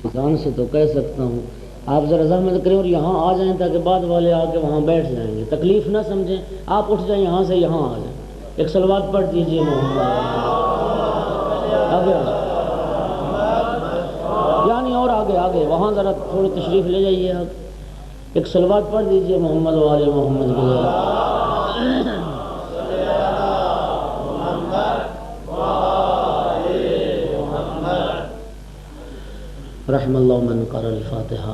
نظام سے تو کہہ سکتا ہوں آپ ذرا زحمت کریں اور یہاں آ جائیں تاکہ بعد والے آ کے وہاں بیٹھ جائیں گے، تکلیف نہ سمجھیں، آپ اٹھ جائیں یہاں سے یہاں آ جائیں، ایک صلوات پڑھ دیجیے محمد آگے یعنی اور آگے وہاں ذرا تھوڑی تشریف لے جائیے آپ، ایک صلوات پڑھ دیجیے محمد والے محمد کے رحم اللہ من قرأ الفاتحہ۔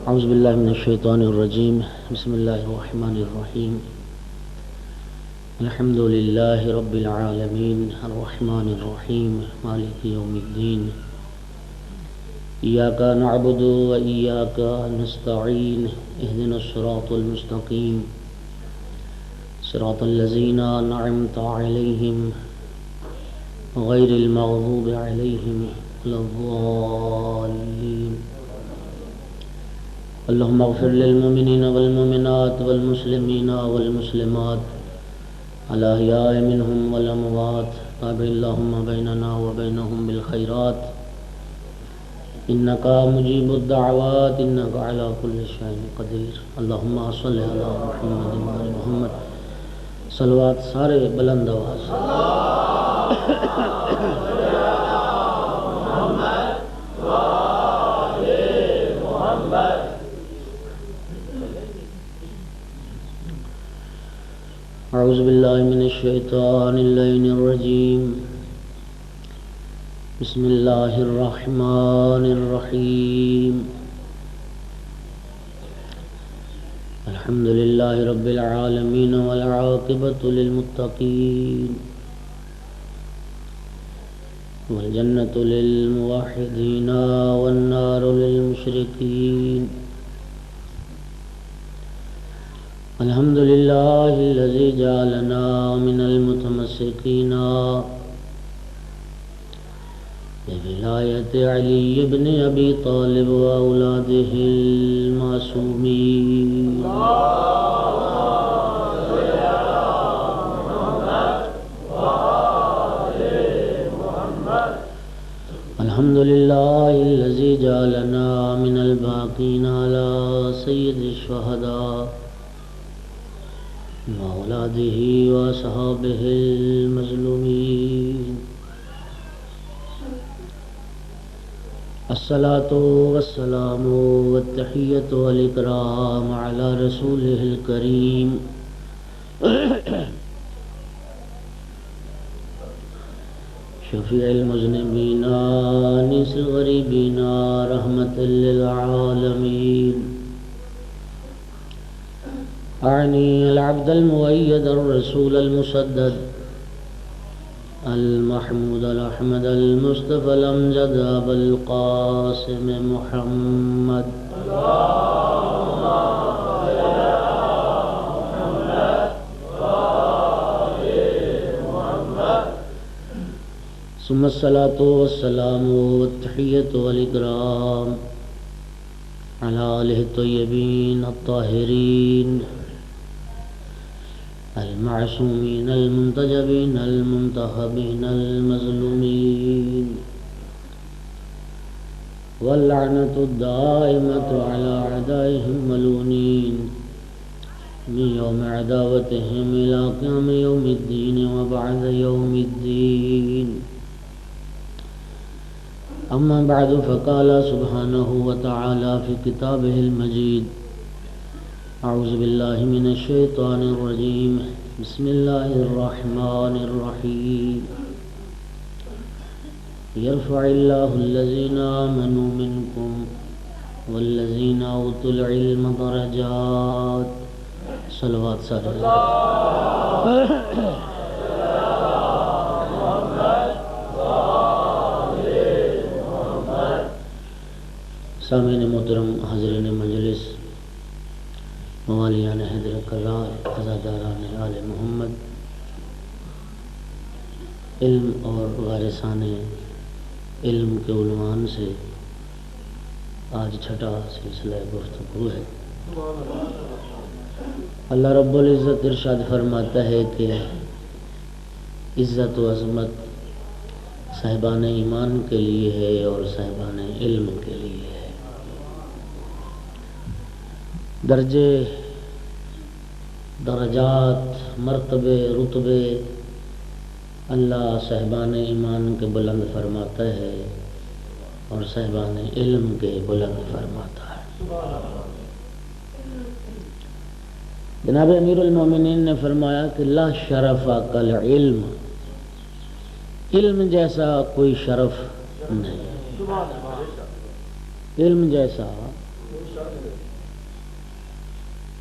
اعوذ باللہ من الشیطان الرجیم، بسم اللہ الرحمن الرحیم، الحمد للہ رب العالمین الرحمن الرحیم مالک یوم الدین، ایاک نعبد و ایاک نستعین، اہدنا الصراط المستقیم، صراط الذین انعمت علیہم غیر المغضوب علیہم ولا الضالین۔ اللهم اغفر للمؤمنين والمؤمنات والمسلمين والمسلمات الأحياء منهم والأموات، تابع اللهم بيننا وبينهم بالخيرات إنك مجيب الدعوات إنك على كل شيء قدير۔ اللهم صل على محمد وعلى محمد، صلوات سارے بلند آواز اعوذ باللہ من الشیطان اللعین الرجیم، بسم اللہ الرحمن الرحیم، الحمد للہ رب العالمین والعاقبۃ للمتقین والجنة للموحدین والنار للمشرکین۔ الحمد للہ الذی جعلنا من المتمسکین بولایت علی بن ابی طالب واولادہ المعصومین۔ الحمد للہ الذی جعلنا من الباقین علی سید الشہداء وأولادہ وأصحابہ المظلومین۔ الصلاة والسلام والتحیۃ والإکرام علی رسولہ الکریم شفیع المذنبین انیس الغریبین رحمۃ للعالمین۔ اعنی العبد المؤید الرسول المسدد المحمود الاحمد المصطفى الامجد ابا القاسم محمد ثم الصلاة والسلام والتحیۃ والإکرام علی آلہ الطیبین الطاہرین المعصومین المنتجبین المنتخبین المظلومین، واللعنۃ الدائمۃ علی اعدائہم ملعونین من یوم عداوتہم الی قیام یوم الدین وبعد یوم الدین۔ اما بعد فقال سبحانہ وتعالی فی کتابہ المجید، اعوذ باللہ من الشیطان الرجیم، بسم اللہ الرحمن الرحیم، یرفع اللہ الذین آمنوا منکم والذین اوتوا العلم درجات۔ صلوات سارے سامعین محترم، حاضرین مجلس، موالیان حیدر کرار، عزاداران آل محمد، علم اور وارثان علم کے عنوان سے آج چھٹا سلسلہ گفتگو ہے۔ اللہ رب العزت ارشاد فرماتا ہے کہ عزت و عظمت صاحبان ایمان کے لیے ہے اور صاحبان علم کے لیے ہے۔ درجے، درجات، مرتبے، رتبے اللہ صاحبان ایمان کے بلند فرماتا ہے اور صاحبان علم کے بلند فرماتا ہے۔ جناب امیر المومنین نے فرمایا کہ لا شرف کالعلم، علم جیسا کوئی شرف نہیں، علم جیسا۔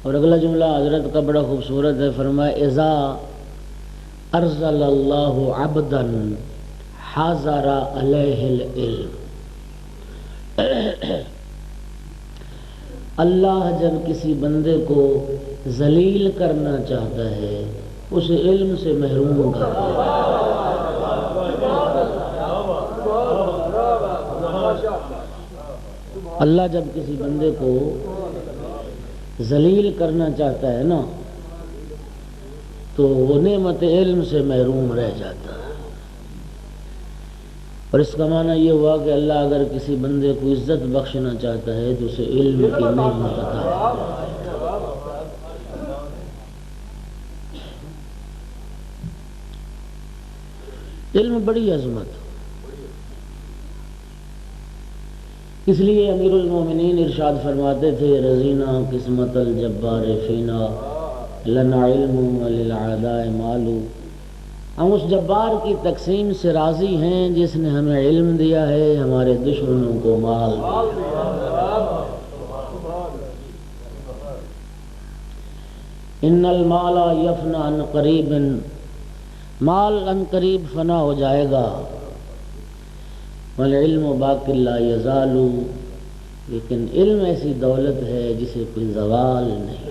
اور اگلا جملہ حضرت کا بڑا خوبصورت ہے، فرمایا اذا ارسل اللہ عبدا حاضر علیہ العلم، اللہ جب کسی بندے کو ذلیل کرنا چاہتا ہے اسے علم سے محروم کر دیتا ہے۔ اللہ جب کسی بندے کو ذلیل کرنا چاہتا ہے نا تو وہ نعمت علم سے محروم رہ جاتا ہے۔ اور اس کا معنی یہ ہوا کہ اللہ اگر کسی بندے کو عزت بخشنا چاہتا ہے تو اسے علم کی نعمت عطا فرماتا ہے۔ علم بڑی عظمت، اس لیے امیر المومنین ارشاد فرماتے تھے رضینا قسمت الجبار فینا لنا علم وللعداء مالو، ہم اس جبار کی تقسیم سے راضی ہیں جس نے ہمیں علم دیا ہے، ہمارے دشمنوں کو مال دیا۔ ان المال یفنی عن قریب، مال عن قریب فنا ہو جائے گا، والعلم باق لا یزال، لیکن علم ایسی دولت ہے جسے کوئی زوال نہیں۔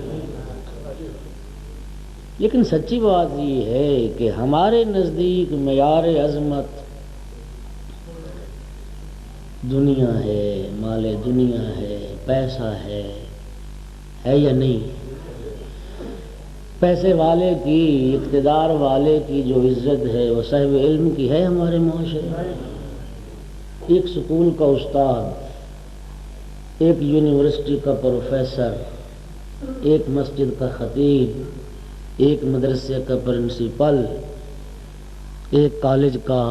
لیکن سچی بات یہ ہے کہ ہمارے نزدیک معیار عظمت دنیا ہے، مال دنیا ہے، پیسہ ہے یا نہیں؟ پیسے والے کی، اقتدار والے کی جو عزت ہے وہ صاحب علم کی ہے ہمارے معاشرے میں۔ ایک سکول کا استاد، ایک یونیورسٹی کا پروفیسر، ایک مسجد کا خطیب، ایک مدرسے کا پرنسپل، ایک کالج کا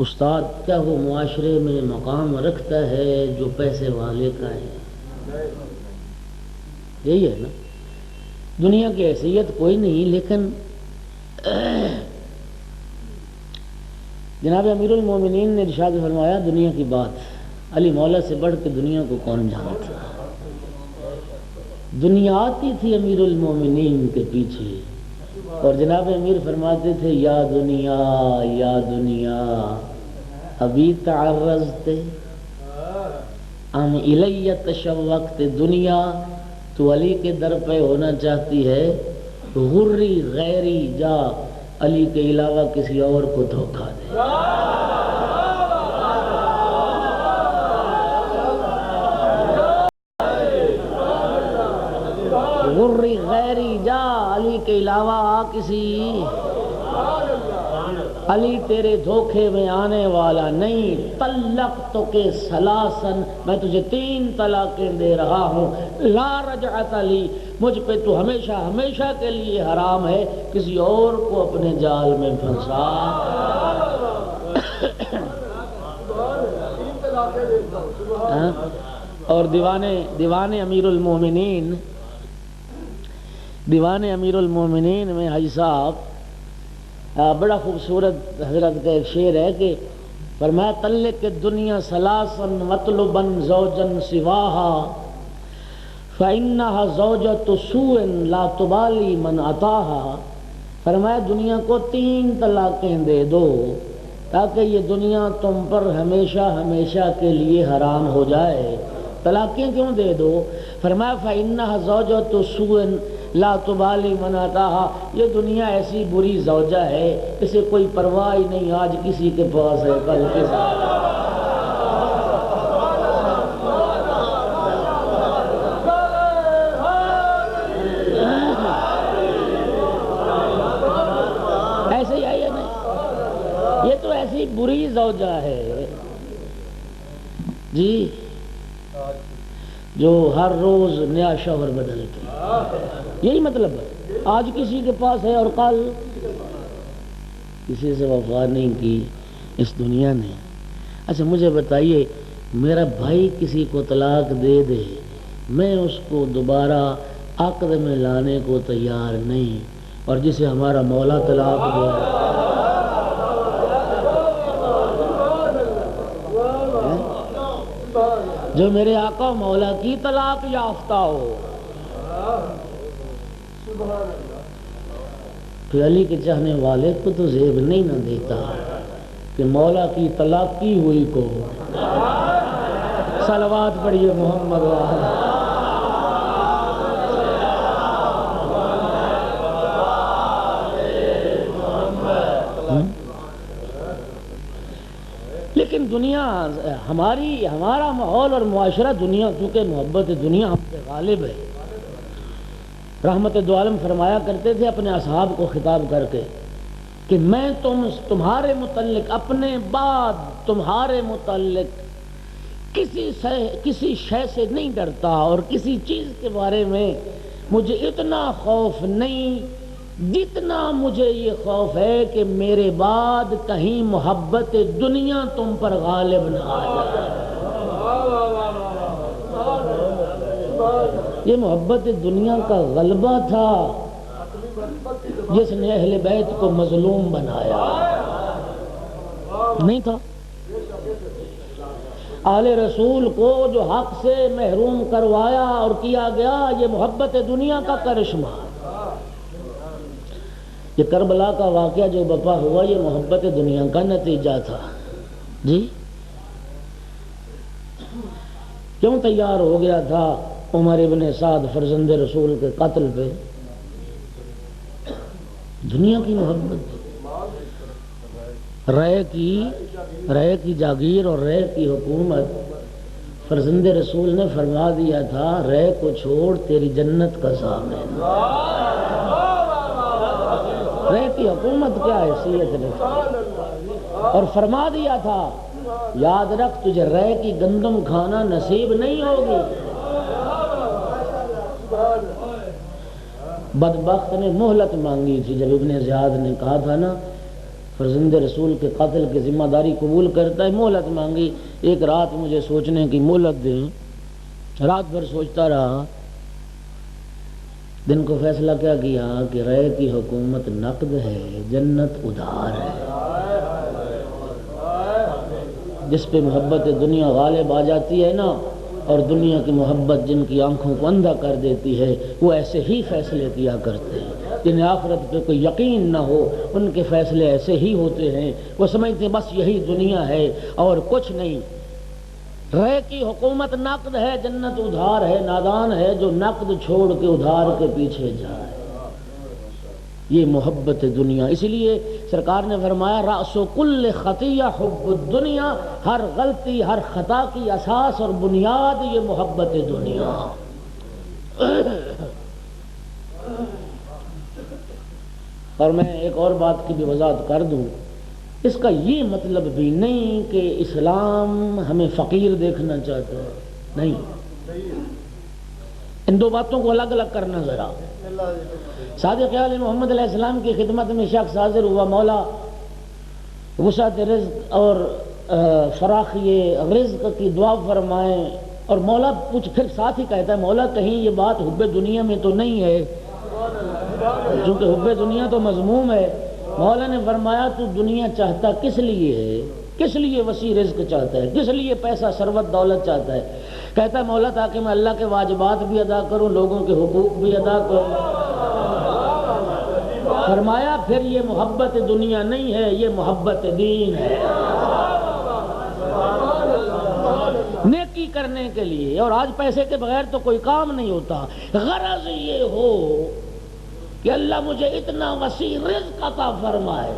استاد، کیا وہ معاشرے میں مقام رکھتا ہے جو پیسے والے کا ہے؟ یہی ہے نا، دنیا کی حیثیت کوئی نہیں۔ لیکن جناب امیر المومنین نے ارشاد فرمایا دنیا کی بات، علی مولا سے بڑھ کے دنیا کو کون جانتا؟ دنیا آتی تھی امیر المومنین کے پیچھے، اور جناب امیر فرماتے تھے یا دنیا ابھی تعرضتے ام الی تشوقت، دنیا تو علی کے در پہ ہونا چاہتی ہے، غری غیری جا، علی کے علاوہ کسی اور کو دھوکہ دے۔ غری غیری جا، علی کے علاوہ کسی، علی تیرے دھوکے میں آنے والا نہیں۔ طلقت کے ثلاثاً، میں تجھے 3 طلاقیں دے رہا ہوں، لا رجعت لی، مجھ پہ تو ہمیشہ ہمیشہ کے لیے حرام ہے کسی اور کو اپنے جال میں پھنسا۔ اور دیوان امیر المومنین، دیوان امیر المومنین میں حاجی صاحب بڑا خوبصورت حضرت کا ایک شعر ہے کہ فرمایا طلق الدنیا ثلاثا مطلبا زوجا سواها فإنها زوجة سوء لا تبالی من أتاها، فرمایا دنیا کو 3 طلاقیں دے دو تاکہ یہ دنیا تم پر ہمیشہ ہمیشہ کے لیے حرام ہو جائے۔ طلاقیں کیوں دے دو؟ فرمایا فإنها زوجة سوء لا تبالی من أتاها، یہ دنیا ایسی بری زوجہ ہے اسے کوئی پرواہ ہی نہیں، آج کسی کے پاس ہے کل کس ایسے ہی ہے یا نہیں؟ یہ تو ایسی بری زوجہ جی جو ہر روز نیا شوہر بدلتے ہیں، یہی مطلب ہے۔ آج کسی کے پاس ہے اور کل کسی سے وفا نہیں کی اس دنیا نے۔ اچھا مجھے بتائیے، میرا بھائی کسی کو طلاق دے دے، میں اس کو دوبارہ عقد میں لانے کو تیار نہیں، اور جسے ہمارا مولا طلاق دے، جو میرے آقا مولا کی طلاق یافتہ ہو، پھر علی کے چاہنے والے کو تو زیب نہیں نہ دیتا کہ مولا کی طلاق کی ہوئی کو صلوات پڑھیے محمد وآلہ۔ لیکن دنیا ہمارا ماحول اور معاشرہ دنیا، چونکہ محبت دنیا ہم پہ غالب ہے۔ رحمت دو عالم فرمایا کرتے تھے اپنے اصحاب کو خطاب کر کے کہ میں تمہارے متعلق، اپنے بعد تمہارے متعلق کسی شے سے نہیں ڈرتا، اور کسی چیز کے بارے میں مجھے اتنا خوف نہیں جتنا مجھے یہ خوف ہے کہ میرے بعد کہیں محبت دنیا تم پر غالب نہ آ جائے۔ یہ محبت دنیا کا غلبہ تھا جس نے اہل بیت کو مظلوم بنایا، نہیں تھا؟ آل رسول کو جو حق سے محروم کروایا اور کیا گیا، یہ محبت دنیا کا کرشمہ۔ یہ کربلا کا واقعہ جو بپا ہوا، یہ محبت دنیا کا نتیجہ تھا۔ جی کیوں تیار ہو گیا تھا عمر ابن سعد فرزند رسول کے قتل پہ؟ دنیا کی محبت، رے کی جاگیر اور رے کی حکومت۔ فرزند رسول نے فرما دیا تھا رے کو چھوڑ تیری جنت کا ضامن۔ رے کی حکومت کیا حیثیت رکھتی، اور فرما دیا تھا یاد رکھ تجھے رے کی گندم کھانا نصیب نہیں ہوگی۔ بدبخت نے مہلت مانگی تھی جب ابن زیاد نے کہا تھا نا فرزند رسول کے قتل کی ذمہ داری قبول کرتا ہے، مہلت مانگی، ایک رات مجھے سوچنے کی مہلت دیں۔ رات بھر سوچتا رہا، دن کو فیصلہ کیا کیا کہ رے کی حکومت نقد ہے، جنت ادھار ہے۔ جس پہ محبت دنیا غالب آ جاتی ہے نا، اور دنیا کی محبت جن کی آنکھوں کو اندھا کر دیتی ہے، وہ ایسے ہی فیصلے کیا کرتے ہیں۔ جنہیں آخرت پہ کوئی یقین نہ ہو، ان کے فیصلے ایسے ہی ہوتے ہیں، وہ سمجھتے ہیں بس یہی دنیا ہے اور کچھ نہیں۔ رے کی حکومت نقد ہے، جنت ادھار ہے۔ نادان ہے جو نقد چھوڑ کے ادھار کے پیچھے جائے۔ یہ محبت دنیا، اسی لیے سرکار نے فرمایا رأس کل خطیہ حب الدنیا، ہر غلطی ہر خطا کی اساس اور بنیاد یہ محبت دنیا۔ اور میں ایک اور بات کی بھی وضاحت کر دوں، اس کا یہ مطلب بھی نہیں کہ اسلام ہمیں فقیر دیکھنا چاہتا ہے، نہیں۔ ان دو باتوں کو الگ الگ کرنا ذرا۔ صادق علیہ محمد علیہ السلام کی خدمت میں شخص حاضر ہوا، مولا وسعت رزق اور فراخی رزق کی دعا فرمائیں، اور مولا پھر ساتھ ہی کہتا ہے مولا کہیں یہ بات حب دنیا میں تو نہیں ہے، چونکہ حب دنیا تو مذموم ہے۔ مولا نے فرمایا تو دنیا چاہتا کس لیے ہے، کس لیے وسیع رزق چاہتا ہے، کس لیے پیسہ ثروت دولت چاہتا ہے؟ کہتا ہے مولا تاکہ میں اللہ کے واجبات بھی ادا کروں، لوگوں کے حقوق بھی ادا کروں۔ فرمایا پھر یہ محبت دنیا نہیں ہے، یہ محبت دین ہے، نیکی کرنے کے لیے۔ اور آج پیسے کے بغیر تو کوئی کام نہیں ہوتا۔ غرض یہ ہو کہ اللہ مجھے اتنا وسیع رزق عطا فرمائے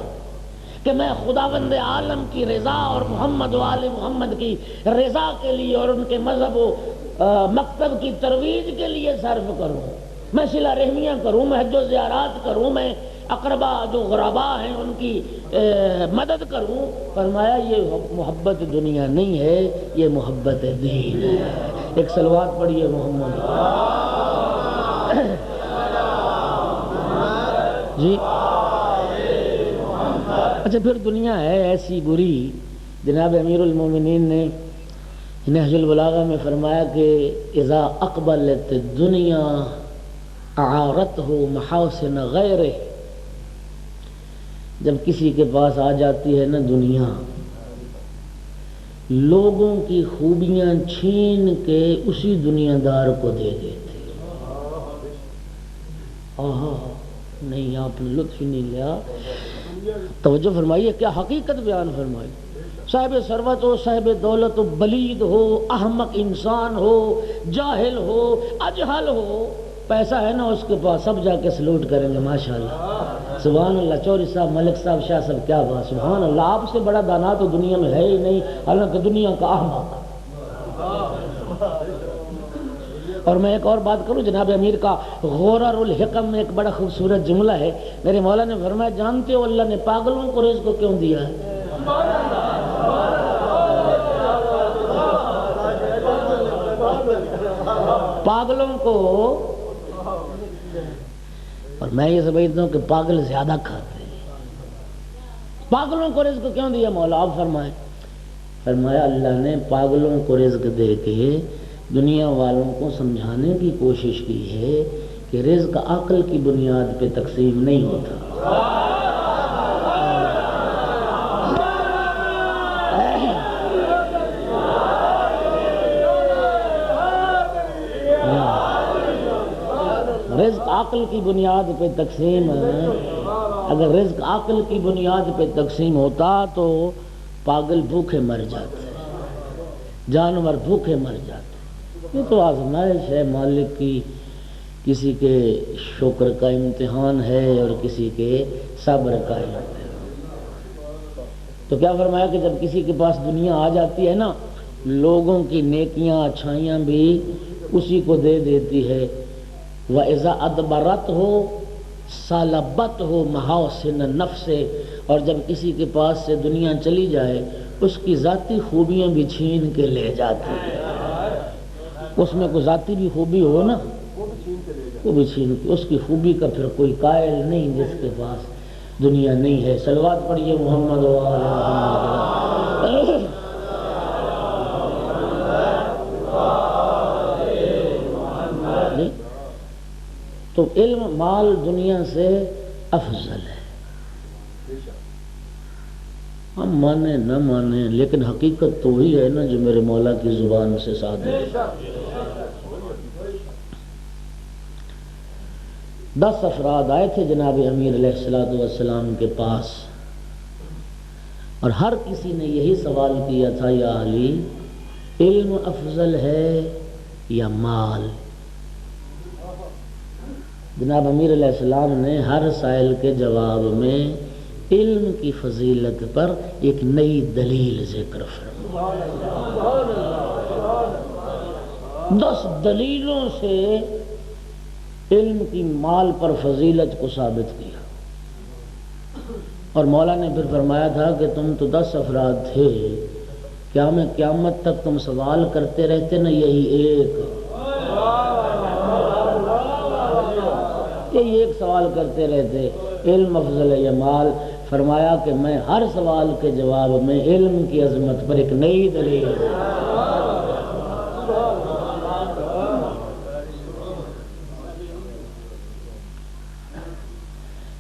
کہ میں خداوند عالم کی رضا اور محمد و آل محمد کی رضا کے لیے اور ان کے مذہب و مکتب کی ترویج کے لیے صرف کروں، میں صلہ رحمیاں کروں، میں حج و زیارات کروں، میں اقربا جو غربا ہیں ان کی مدد کروں، فرمایا یہ محبت دنیا نہیں ہے، یہ محبت دین ہے۔ ایک صلوات پڑھیے محمد جی۔ اچھا پھر دنیا ہے ایسی بری، جناب امیر المومنین نے نہج البلاغہ میں فرمایا کہ اذا اقبلت الدنیا اعارتہ محاسن غیرہ، جب کسی کے پاس آ جاتی ہے نا دنیا، لوگوں کی خوبیاں چھین کے اسی دنیا دار کو دے دیتے۔ آہا نہیں، آپ نے لطف نہیں لیا، توجہ فرمائیے، کیا حقیقت بیان فرمائی۔ صاحب ثروت ہو، صاحب دولت ہو، بلید ہو، احمق انسان ہو، جاہل ہو، اجہل ہو، پیسہ ہے نا اس کے پاس، سب جا کے سلوٹ کریں گے ماشاءاللہ، سبحان اللہ۔ چوری صاحب، ملک صاحب، شاہ صاحب، کیا بات، سبحان اللہ، آپ سے بڑا دانا تو دنیا میں ہے ہی نہیں، حالانکہ دنیا کا احمق۔ اور میں ایک اور بات کروں، جناب امیر کا غرر الحکم میں ایک بڑا خوبصورت جملہ ہے، میرے مولا نے فرمایا جانتے ہو اللہ نے پاگلوں کو رزق کیوں دیا ہے؟ پاگلوں کو، اور میں یہ سمجھتا ہوں کہ پاگل زیادہ کھاتے ہیں، پاگلوں کو رزق کیوں دیا مولا؟ آپ فرمائیں۔ فرمایا اللہ نے پاگلوں کو رزق دے کے دنیا والوں کو سمجھانے کی کوشش کی ہے کہ رزق عقل کی بنیاد پہ تقسیم نہیں ہوتا۔ رزق عقل کی بنیاد پہ تقسیم ہے، اگر رزق عقل کی بنیاد پہ تقسیم ہوتا تو پاگل بھوکے مر جاتے، جانور بھوکے مر جاتے۔ یہ تو آزمائش ہے مالک کی، کسی کے شکر کا امتحان ہے اور کسی کے صبر کا امتحان۔ تو کیا فرمایا کہ جب کسی کے پاس دنیا آ جاتی ہے نا، لوگوں کی نیکیاں اچھائیاں بھی اسی کو دے دیتی ہے۔ وَإِذَا أَدْبَرَتْ ہو سَلَبَتْ ہو مَحَاسِنَ النَّفْسِ، اور جب کسی کے پاس سے دنیا چلی جائے اس کی ذاتی خوبیاں بھی چھین کے لے جاتی ہے۔ اس میں کوئی ذاتی بھی خوبی ہو نا، وہ بھی چھین کے، اس کی خوبی کا پھر کوئی قائل نہیں جس کے پاس دنیا نہیں ہے۔ صلوات پڑھیے محمد و آل محمد۔ تو علم مال دنیا سے افضل ہے، ہم مانیں نہ مانیں لیکن حقیقت تو وہی ہے نا جو میرے مولا کی زبان سے صادر ہے۔ 10 افراد آئے تھے جناب امیر علیہ السلام کے پاس، اور ہر کسی نے یہی سوال کیا تھا، یا علی علم افضل ہے یا مال؟ جناب امیر علیہ السلام نے ہر سائل کے جواب میں علم کی فضیلت پر ایک نئی دلیل ذکر فرمائی۔ 10 دلیلوں سے علم کی مال پر فضیلت کو ثابت کیا، اور مولا نے پھر فرمایا تھا کہ تم تو 10 افراد تھے، کیا میں قیامت تک تم سوال کرتے رہتے نا یہی ایک سوال کرتے رہتے، علم افضل ہے یا مال؟ فرمایا کہ میں ہر سوال کے جواب میں علم کی عظمت پر ایک نئی دلیل۔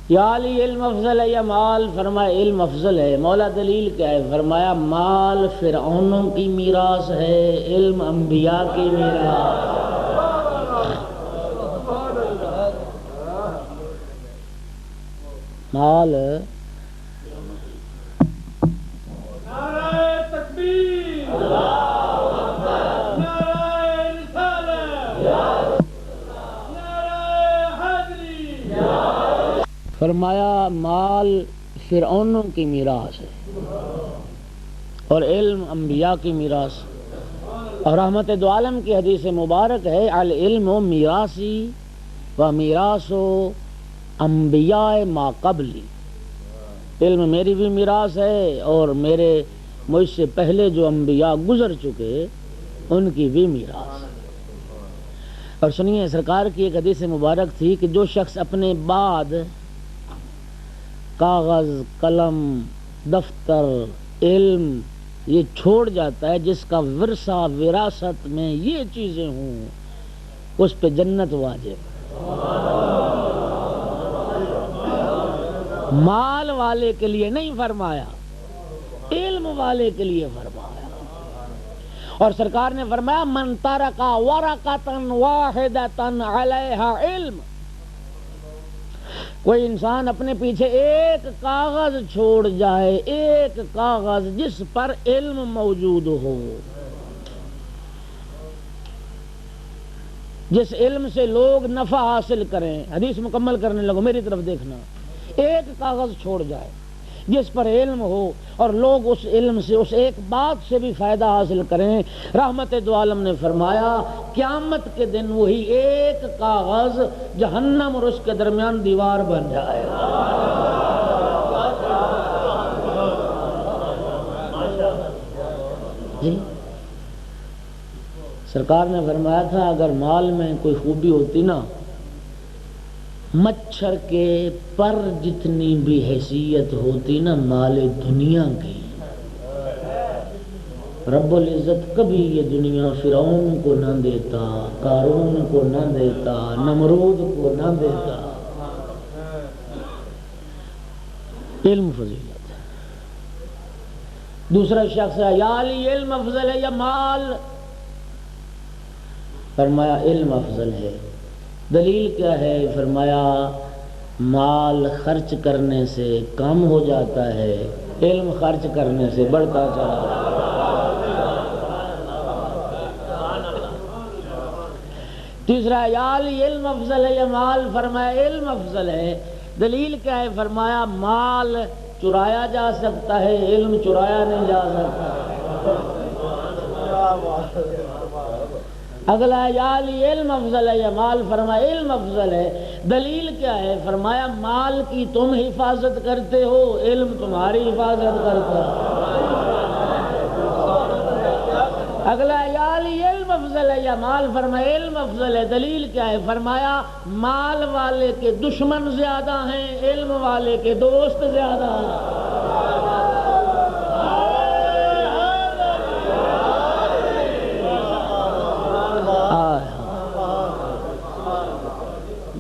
یا علی علم افضل ہے یا مال؟ فرمایا علم افضل ہے۔ مولا دلیل کیا ہے؟ فرمایا مال فرعونوں کی میراث ہے، علم انبیاء کی میراث۔ مال فرمایا مال فرعونوں کی میراث ہے اور علم انبیاء کی میراث، اور رحمت دو عالم کی حدیث مبارک ہے، العلم میراثی و میراث انبیاء ما قبلی، علم میری بھی میراث ہے اور مجھ سے پہلے جو انبیاء گزر چکے ان کی بھی میراث ہے۔ اور سنیے، سرکار کی ایک حدیث مبارک تھی کہ جو شخص اپنے بعد کاغذ، قلم، دفتر، علم یہ چھوڑ جاتا ہے، جس کا ورثہ وراثت میں یہ چیزیں ہوں، اس پہ جنت واجب۔ مال والے کے لیے نہیں فرمایا، علم والے کے لیے فرمایا۔ اور سرکار نے فرمایا من ترک ورقۃ واحدۃ علیہا علم، کوئی انسان اپنے پیچھے ایک کاغذ چھوڑ جائے، ایک کاغذ جس پر علم موجود ہو، جس علم سے لوگ نفع حاصل کریں۔ حدیث مکمل کرنے لگو، میری طرف دیکھنا۔ ایک کاغذ چھوڑ جائے جس پر علم ہو اور لوگ اس علم سے، اس ایک بات سے بھی فائدہ حاصل کریں، رحمت دو عالم نے فرمایا قیامت کے دن وہی ایک کاغذ جہنم اور اس کے درمیان دیوار بن جائے گا۔ جی سرکار نے فرمایا تھا اگر مال میں کوئی خوبی ہوتی نا، مچھر کے پر جتنی بھی حیثیت ہوتی نا مال دنیا کی، رب العزت کبھی یہ دنیا فرعون کو نہ دیتا، قارون کو نہ دیتا، نمرود کو نہ دیتا۔ علم فضیلت ہے۔ دوسرا شخص ہے یا علی علم افضل ہے یا مال؟ فرمایا علم افضل ہے۔ دلیل کیا ہے؟ فرمایا مال خرچ کرنے سے کم ہو جاتا ہے، علم خرچ کرنے سے بڑھتا چلا جاتا ہے۔ تیسرا یا علی علم افضل ہے یا مال؟ فرمایا علم افضل ہے۔ دلیل کیا ہے؟ فرمایا مال چرایا جا سکتا ہے، علم چرایا نہیں جا سکتا۔ اگلا یا علی علم افضل ہے یا مال؟ فرمایا علم افضل ہے۔ دلیل کیا ہے؟ فرمایا مال کی تم حفاظت کرتے ہو، علم تمہاری حفاظت کرتا ہے۔ اگلا یا علی علم افضل ہے یا مال؟ فرمایا علم افضل ہے۔ دلیل کیا ہے؟ فرمایا مال والے کے دشمن زیادہ ہیں، علم والے کے دوست زیادہ ہیں۔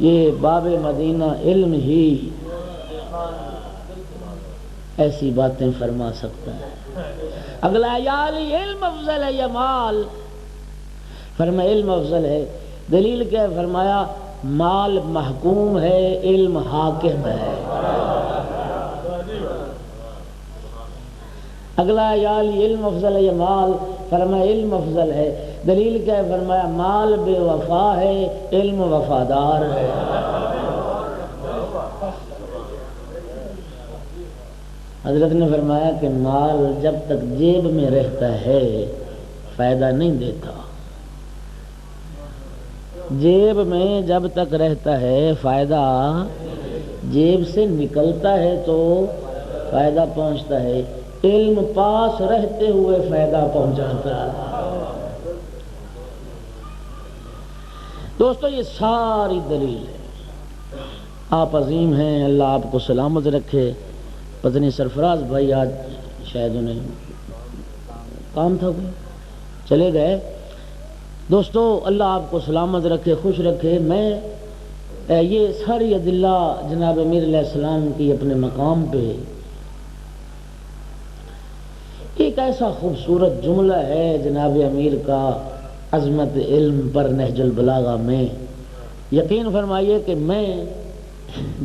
یہ باب مدینہ علم ہی ایسی باتیں فرما سکتا ہے۔ اگلا یا علی علم افضل ہے یا مال؟ فرمایا علم افضل ہے۔ دلیل کیا ہے؟ فرمایا مال محکوم ہے، علم حاکم ہے۔ اگلا یا علی علم افضل ہے یا مال؟ فرمایا علم افضل ہے۔ دلیل کیا ہے؟ فرمایا مال بے وفا ہے، علم وفادار ہے۔ حضرت نے فرمایا کہ مال جب تک جیب میں رہتا ہے فائدہ نہیں دیتا، جیب میں جب تک رہتا ہے فائدہ، جیب سے نکلتا ہے تو فائدہ پہنچتا ہے، علم پاس رہتے ہوئے فائدہ پہنچاتا ہے۔ دوستو یہ ساری دلیل ہے۔ آپ عظیم ہیں، اللہ آپ کو سلامت رکھے۔ پتنی سرفراز بھائی آج شاید انہیں کام تھا کوئی، چلے گئے۔ دوستو اللہ آپ کو سلامت رکھے، خوش رکھے۔ میں یہ ساری ادلہ جناب امیر علیہ السلام کی اپنے مقام پہ، ایک ایسا خوبصورت جملہ ہے جناب امیر کا عظمت علم پر نہج البلاغہ میں، یقین فرمائیے کہ میں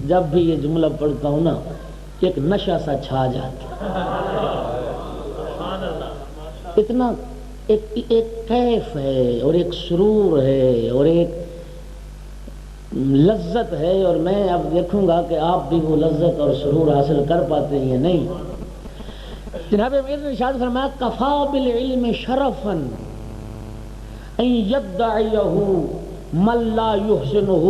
جب بھی یہ جملہ پڑھتا ہوں نا ایک نشہ سا چھا جاتا، اتنا ایک کیف ہے اور ایک سرور ہے اور ایک لذت ہے، اور میں اب دیکھوں گا کہ آپ بھی وہ لذت اور سرور حاصل کر پاتے ہیں یا نہیں۔ جناب امیر نے ارشاد فرمایا کفا بالعلم شرفا ان یدعیہ من لا یحسنہ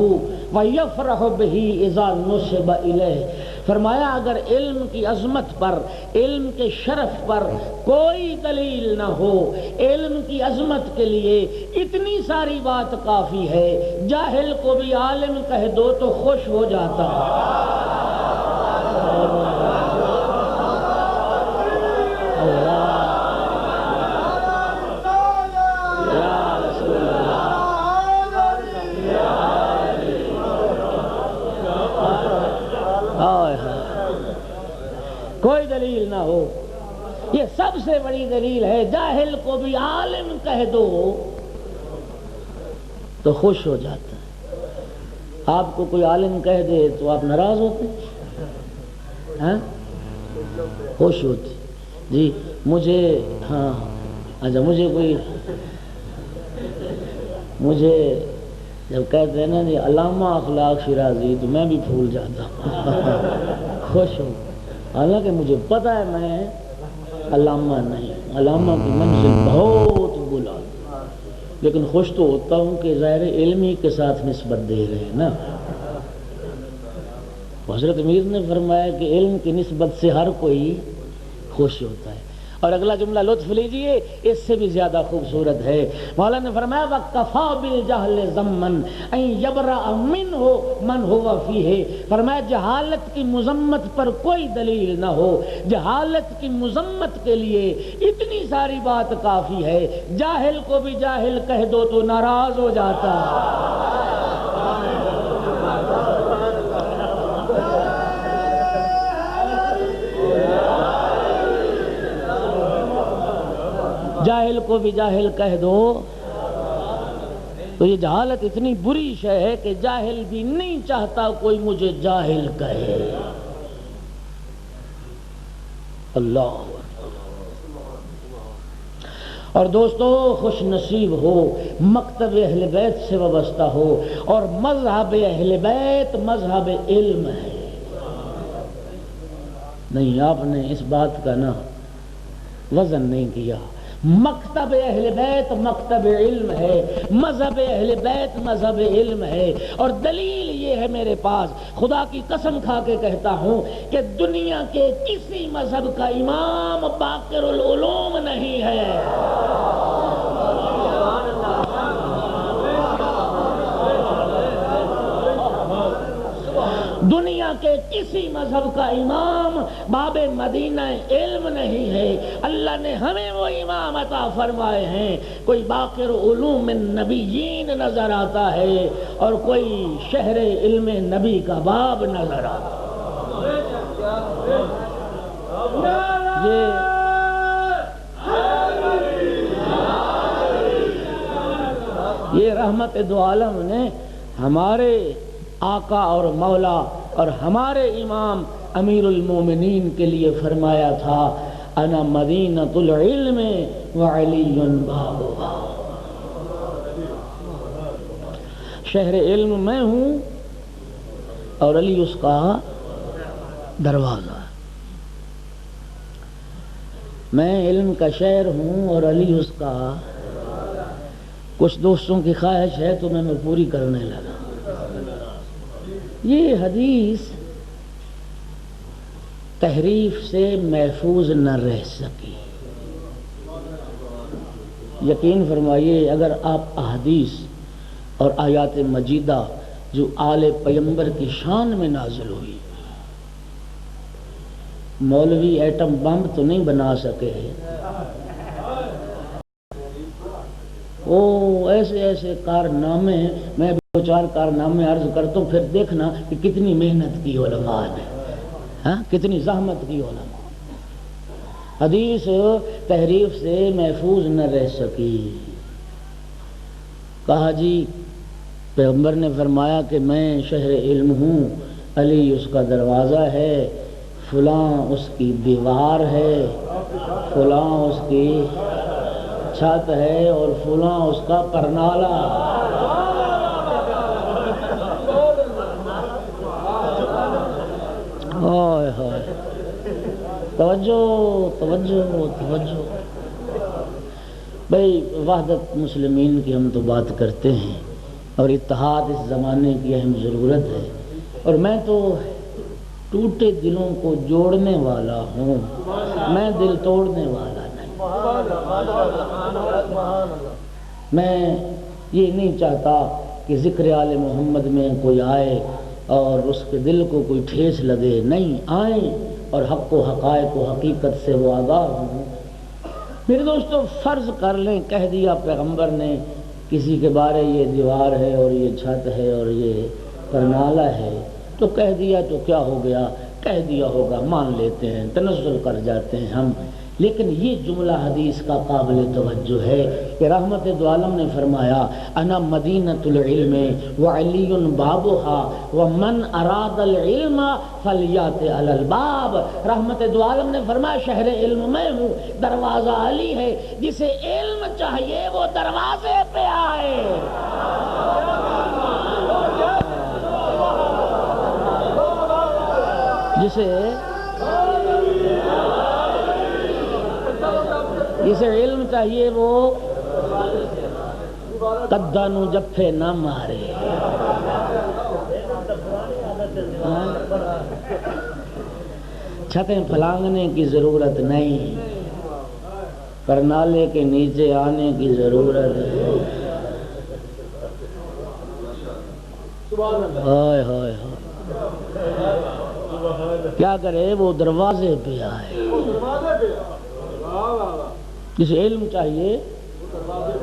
وَيَفْرَحُ بِهِ إِذَا نُسِبَ إِلَيْهِ۔ فرمایا اگر علم کی عظمت پر، علم کے شرف پر کوئی دلیل نہ ہو، علم کی عظمت کے لیے اتنی ساری بات کافی ہے، جاہل کو بھی عالم کہہ دو تو خوش ہو جاتا ہے۔ کوئی دلیل نہ ہو، یہ سب سے بڑی دلیل ہے، جاہل کو بھی عالم کہہ دو تو خوش ہو جاتا ہے۔ آپ کو کوئی عالم کہہ دے تو آپ ناراض ہوتے ہیں؟ خوش ہوتے جی مجھے، ہاں اچھا مجھے جب کہتے ہیں نا جی علامہ اخلاق شیرازی تو میں بھی پھول جاتا ہوں، خوش ہوں، حالانکہ مجھے پتہ ہے میں علامہ نہیں، علامہ کی منزل بہت بلند، لیکن خوش تو ہوتا ہوں کہ ظاہر علمی کے ساتھ نسبت دے رہے ہیں نا۔ حضرت امیر نے فرمایا کہ علم کی نسبت سے ہر کوئی خوش ہوتا ہے۔ اور اگلا جملہ لطف لیجئے، اس سے بھی زیادہ خوبصورت ہے۔ مولا نے فرمایا وَكَفَى بِالْجَهْلِ ذَمًّا أَن يَبْرَأَ مِنْهُ مَنْ هُوَ فِيهِ۔ فرمایا جہالت کی مذمت پر کوئی دلیل نہ ہو، جہالت کی مذمت کے لیے اتنی ساری بات کافی ہے، جاہل کو بھی جاہل کہہ دو تو ناراض ہو جاتا ہے۔ جاہل کو بھی جاہل کہہ دو تو یہ جہالت اتنی بری شے ہے کہ جاہل بھی نہیں چاہتا کوئی مجھے جاہل کہے۔ اللہ اور دوستو خوش نصیب ہو مکتب اہل بیت سے وابستہ ہو، اور مذہب اہل بیت مذہب علم ہے۔ نہیں آپ نے اس بات کا نا وزن نہیں کیا، مکتب اہل بیت مکتب علم ہے، مذہب اہل بیت مذہب علم ہے۔ اور دلیل یہ ہے میرے پاس، خدا کی قسم کھا کے کہتا ہوں کہ دنیا کے کسی مذہب کا امام باقر العلوم نہیں ہے۔ دنیا کے کسی مذہب کا امام باب مدینہ علم نہیں ہے۔ اللہ نے ہمیں وہ امام عطا فرمائے ہیں، کوئی باقر علوم النبیین نظر آتا ہے اور کوئی شہر علم نبی کا باب نظر آتا ہے۔ یہ رحمت دو عالم نے ہمارے آقا اور مولا اور ہمارے امام امیر المومنین کے لیے فرمایا تھا، انا مدینۃ العلم وعلی بابھا۔ شہر علم میں ہوں اور علی اس کا دروازہ۔ میں علم کا شہر ہوں اور علی اس کا۔ کچھ دوستوں کی خواہش ہے تو میں پوری کرنے لگا۔ یہ حدیث تحریف سے محفوظ نہ رہ سکی۔ یقین فرمائیے اگر آپ احادیث اور آیات مجیدہ جو آل پیغمبر کی شان میں نازل ہوئی، مولوی ایٹم بم تو نہیں بنا سکے، وہ ایسے ایسے کارنامے، میں دو چار کارنامے عرض کرتا ہوں، پھر دیکھنا کہ کتنی محنت کی علماء نے، ہاں کتنی زحمت کی علماء۔ حدیث تحریف سے محفوظ نہ رہ سکی۔ کہا جی پیغمبر نے فرمایا کہ میں شہر علم ہوں، علی اس کا دروازہ ہے، فلاں اس کی دیوار ہے، فلاں اس کی چھت ہے اور فلاں اس کا پرنالا۔ ہائے ہائے، توجہ توجہ توجہ۔ بھئی وحدت مسلمین کی ہم تو بات کرتے ہیں، اور اتحاد اس زمانے کی اہم ضرورت ہے، اور میں تو ٹوٹے دلوں کو جوڑنے والا ہوں، میں دل توڑنے والا نہیں۔ میں یہ نہیں چاہتا کہ ذکر آل محمد میں کوئی آئے اور اس کے دل کو کوئی ٹھیس لگے، نہیں، آئیں اور حق و حقائق و حقیقت سے وہ آگاہ ہوں۔ میرے دوستو، فرض کر لیں کہہ دیا پیغمبر نے کسی کے بارے یہ دیوار ہے اور یہ چھت ہے اور یہ پرنالہ ہے، تو کہہ دیا تو کیا ہو گیا، کہہ دیا ہوگا، مان لیتے ہیں، تنزل کر جاتے ہیں ہم۔ لیکن یہ جملہ حدیث کا قابل توجہ ہے کہ رحمت دو عالم نے فرمایا انا مدینۃ العلم وعلی بابها ومن اراد العلم فلیات علی الباب۔ رحمت دو عالم نے فرمایا شہر علم میں ہوں، دروازہ علی ہے، جسے علم چاہیے وہ دروازے پہ آئے۔ جسے علم چاہیے وہ قدانو جفے نہ مارے۔ چھتیں پھلانگنے کی ضرورت نہیں، پر نالے کے نیچے آنے کی ضرورت ہے۔ ہائے ہائے ہائے، کیا کرے وہ دروازے پہ آئے۔ جسے علم چاہیے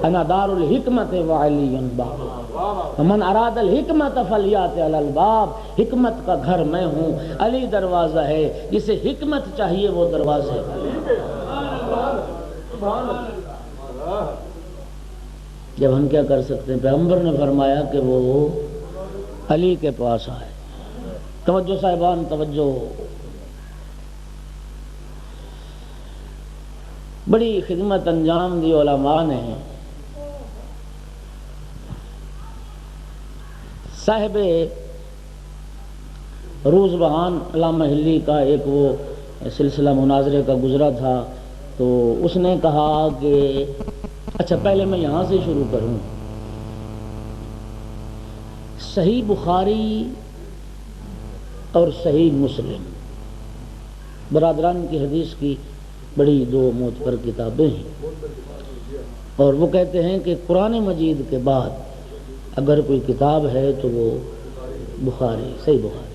انا دار الحکمت وعلی باب من اراد الحکمت فلیات علی الباب، حکمت کا گھر میں ہوں، علی دروازہ ہے، جسے حکمت چاہیے وہ دروازے۔ جب ہم کیا کر سکتے ہیں؟ پیغمبر نے فرمایا کہ وہ علی کے پاس آئے۔ توجہ صاحبان، توجہ، بڑی خدمت انجام دی علماء نے۔ صاحب روز بہان علامہ ہلی کا ایک وہ سلسلہ مناظرے کا گزرا تھا، تو اس نے کہا کہ اچھا پہلے میں یہاں سے شروع کروں۔ صحیح بخاری اور صحیح مسلم برادران کی حدیث کی بڑی دو معتبر کتابیں ہیں، اور وہ کہتے ہیں کہ قرآن مجید کے بعد اگر کوئی کتاب ہے تو وہ بخاری، صحیح بخاری۔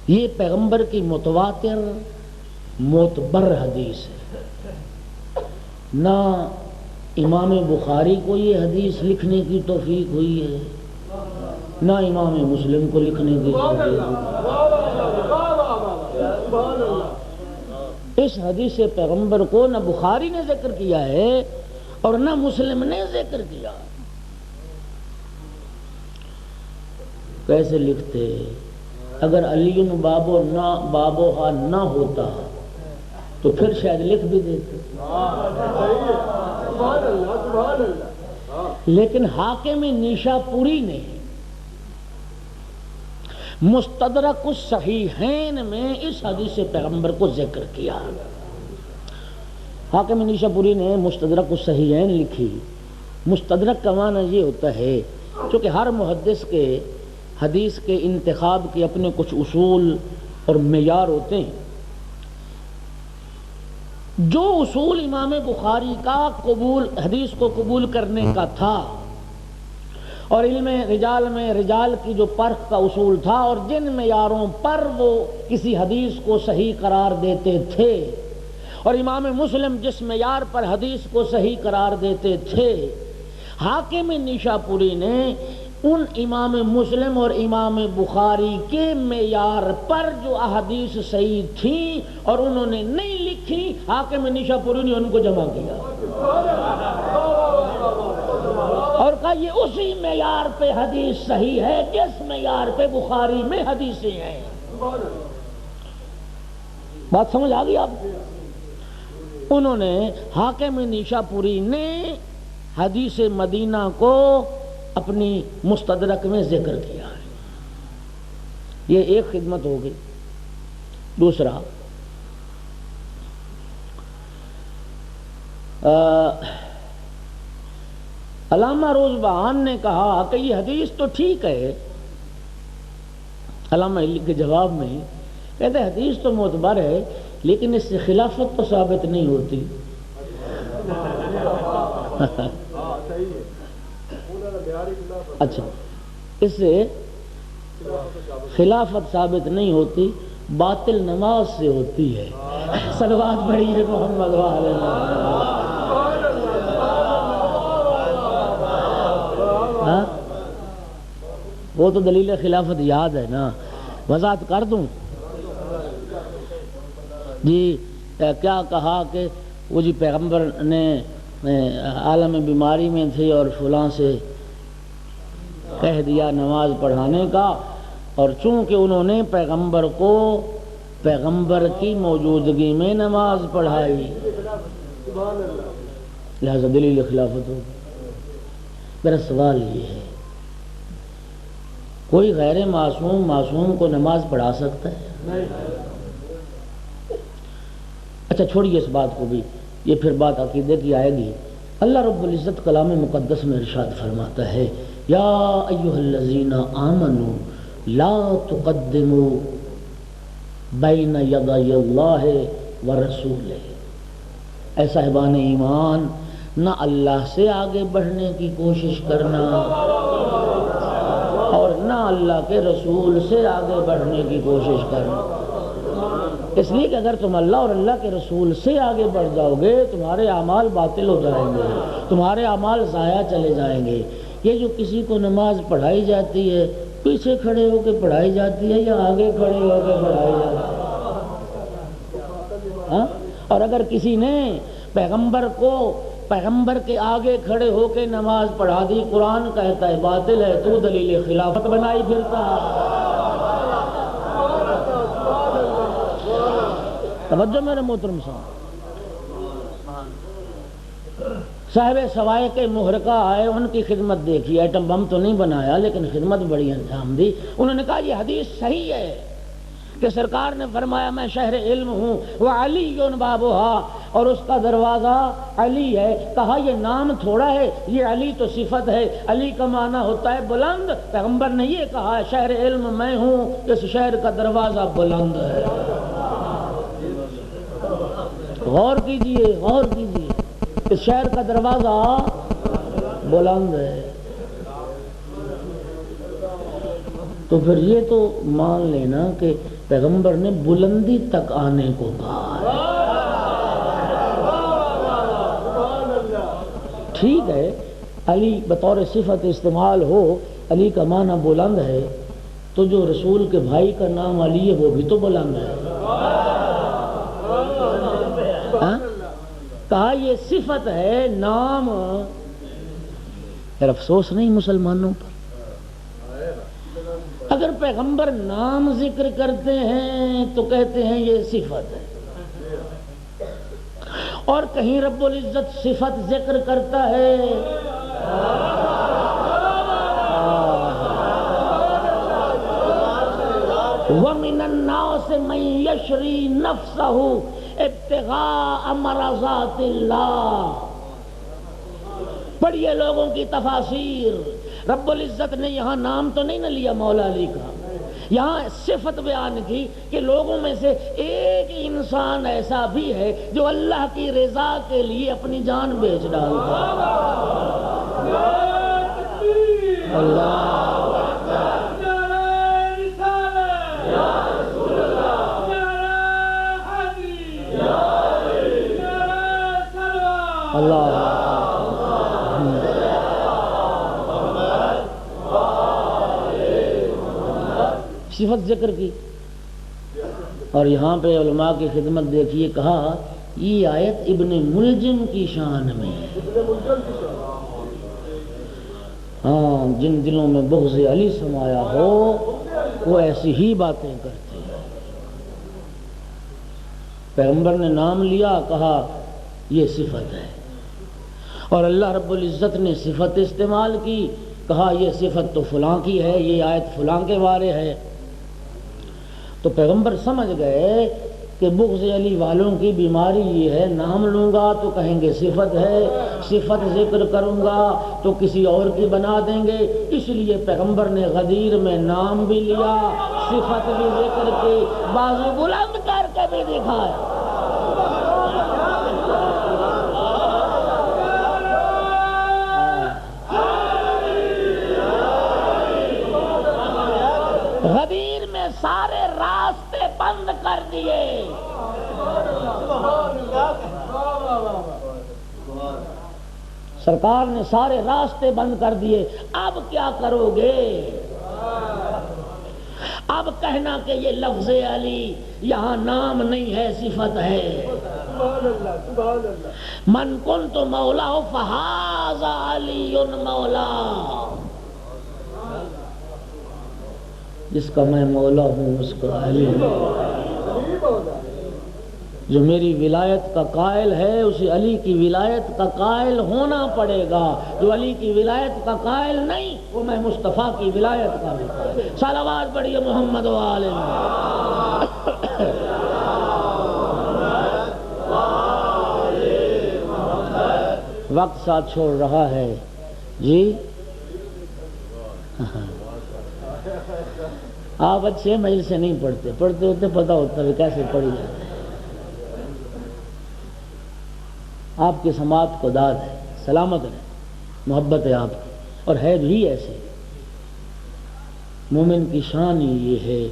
یہ پیغمبر کی متواتر معتبر حدیث ہے۔ نہ امام بخاری کو یہ حدیث لکھنے کی توفیق ہوئی ہے، نہ امام مسلم کو لکھنے کی توفیق ہوئی۔ اس حدیث پیغمبر کو نہ بخاری نے ذکر کیا ہے اور نہ مسلم نے ذکر کیا۔ کیسے لکھتے؟ اگر علی بابو نہ بابوہا نہ ہوتا تو پھر شاید لکھ بھی دیتے، لیکن حاکم نیشا پوری نے مستدرک الصحیحین میں اس حدیث پیغمبر کو ذکر کیا۔ حاکم نیشا پوری نے مستدرک الصحیحین لکھی۔ مستدرک کا معنی یہ ہوتا ہے، چونکہ ہر محدث کے حدیث کے انتخاب کے اپنے کچھ اصول اور معیار ہوتے ہیں۔ جو اصول امام بخاری کا قبول حدیث کو قبول کرنے کا تھا، اور علم رجال میں رجال کی جو پرخ کا اصول تھا، اور جن معیاروں پر وہ کسی حدیث کو صحیح قرار دیتے تھے، اور امام مسلم جس معیار پر حدیث کو صحیح قرار دیتے تھے، حاکم نیشا پوری نے ان امام مسلم اور امام بخاری کے معیار پر جو احادیث صحیح تھیں اور انہوں نے نہیں لکھی، حاکم نیشا پوری نے ان کو جمع کیا اور کہا یہ اسی معیار پہ حدیث صحیح ہے جس معیار پہ بخاری میں حدیثیں ہیں۔ بات سمجھ آ گئی آپ؟ انہوں نے حاکم نیشا پوری نے حدیث مدینہ کو اپنی مستدرک میں ذکر کیا ہے۔ یہ ایک خدمت ہو گئی۔ دوسرا، علامہ روزبہان نے کہا کہ یہ حدیث تو ٹھیک ہے، علامہ کے جواب میں کہتے حدیث تو معتبر ہے لیکن اس سے خلافت تو ثابت نہیں ہوتی۔ اچھا، اس سے خلافت ثابت نہیں ہوتی، باطل نماز سے ہوتی ہے۔ صلوات پڑھیے محمد وعلی ہاں، وہ تو دلیل خلافت یاد ہے نا، وضاحت کر دوں جی۔ کیا کہا کہ وہ جی پیغمبر نے عالم بیماری میں تھے اور فلاں سے کہہ دیا نماز پڑھانے کا، اور چونکہ انہوں نے پیغمبر کو پیغمبر کی موجودگی میں نماز پڑھائی لہذا دلیل خلافت ہو۔ میرا سوال یہ ہے، کوئی غیر معصوم کو نماز پڑھا سکتا ہے؟ اچھا چھوڑیے اس بات کو بھی، یہ پھر بات عقیدے کی آئے گی۔ اللہ رب العزت کلام مقدس میں ارشاد فرماتا ہے، یا ایھا الذین آمنوا لا تقدموا بین یدی اللہ ورسولہ۔ اے صاحبان ایمان، نہ اللہ سے آگے بڑھنے کی کوشش کرنا اور نہ اللہ کے رسول سے آگے بڑھنے کی کوشش کرنا، اس لیے کہ اگر تم اللہ اور اللہ کے رسول سے آگے بڑھ جاؤ گے تمہارے اعمال باطل ہو جائیں گے، تمہارے اعمال ضائع چلے جائیں گے۔ یہ جو کسی کو نماز پڑھائی جاتی ہے پیچھے کھڑے ہو کے پڑھائی جاتی ہے یا آگے کھڑے ہو کے پڑھائی جاتی ہے؟ ہاں؟ اور اگر کسی نے پیغمبر کے آگے کھڑے ہو کے نماز پڑھا دی، قرآن کہتا ہے باطل ہے، تو دلیل خلافت بنائی پھرتا ہے۔ توجہ میرے محترم صاحب سوائے کے محرقہ آئے، ان کی خدمت دیکھی، ایٹم بم تو نہیں بنایا لیکن خدمت بڑی انجام دی۔ انہوں نے کہا یہ حدیث صحیح ہے کہ سرکار نے فرمایا میں شہر علم ہوں وعلی بابھا، اور اس کا دروازہ علی ہے۔ کہا یہ نام تھوڑا ہے، یہ علی تو صفت ہے، علی کا معنی ہوتا ہے بلند۔ پیغمبر نے یہ کہا شہر علم میں ہوں، اس شہر کا دروازہ بلند ہے۔ غور کیجئے اس شہر کا دروازہ بلند ہے۔ تو پھر یہ تو مان لینا کہ پیغمبر نے بلندی تک آنے کو کہا ہے۔ ٹھیک ہے، علی بطور صفت استعمال ہو، علی کا معنی بلند ہے، تو جو رسول کے بھائی کا نام علی ہے وہ بھی تو بلند ہے۔ کہا یہ صفت ہے، نام۔ پھر افسوس نہیں مسلمانوں پر، اگر پیغمبر نام ذکر کرتے ہیں تو کہتے ہیں یہ صفت ہے، اور کہیں رب العزت صفت ذکر کرتا ہے وَمِنَ النَّاسِ مَن يَشْرِي نَفْسَهُ ابتغاء مرضات اللہ۔ پڑھیے لوگوں کی تفاسیر، رب العزت نے یہاں نام تو نہیں نہ لیا مولا علی کا، یہاں صفت بیان کی کہ لوگوں میں سے ایک انسان ایسا بھی ہے جو اللہ کی رضا کے لیے اپنی جان بیچ ڈالتا ہے۔ اللہ اللہ صفت ذکر کی، اور یہاں پہ علماء کی خدمت دیکھیے، کہا یہ آیت ابن ملجم کی شان میں ہے۔ ہاں، جن دلوں میں بغض علی سمایا ہو وہ ایسی ہی باتیں کرتے ہیں۔ پیغمبر نے نام لیا، کہا یہ صفت ہے، اور اللہ رب العزت نے صفت استعمال کی، کہا یہ صفت تو فلاں کی ہے، یہ آیت فلاں کے بارے ہے۔ تو پیغمبر سمجھ گئے کہ بغض علی والوں کی بیماری یہ ہے، نام لوں گا تو کہیں گے صفت ہے، صفت ذکر کروں گا تو کسی اور کی بنا دیں گے، اس لیے پیغمبر نے غدیر میں نام بھی لیا، صفت بھی ذکر کی، بازو بلند کر کے بھی دکھایا۔ غدیر میں سارے راستے بند کر دیے، سرکار نے سارے راستے بند کر دیے۔ اب کیا کرو گے؟ اب کہنا کہ یہ لفظ علی یہاں نام نہیں ہے، صفت ہے۔ من کنت مولا فہذا علی مولا، جس کا میں مولا ہوں اس کا علی ہوں۔ جو میری ولایت کا قائل ہے اسے علی کی ولایت کا قائل ہونا پڑے گا، جو علی کی ولایت کا قائل نہیں وہ میں مصطفیٰ کی ولایت کا بھی قائل۔ صلوات پڑھیے محمد و آل محمد۔ وقت ساتھ چھوڑ رہا ہے جی، آپ اچھے مجلس سے نہیں پڑھتے ہوتے پتہ ہوتا ہے کیسے پڑھی جاتی ہے۔ آپ کی سماعت کو داد ہے، سلامت ہے، محبت ہے آپ کی، اور ہے بھی ایسے۔ مومن کی شان یہ ہے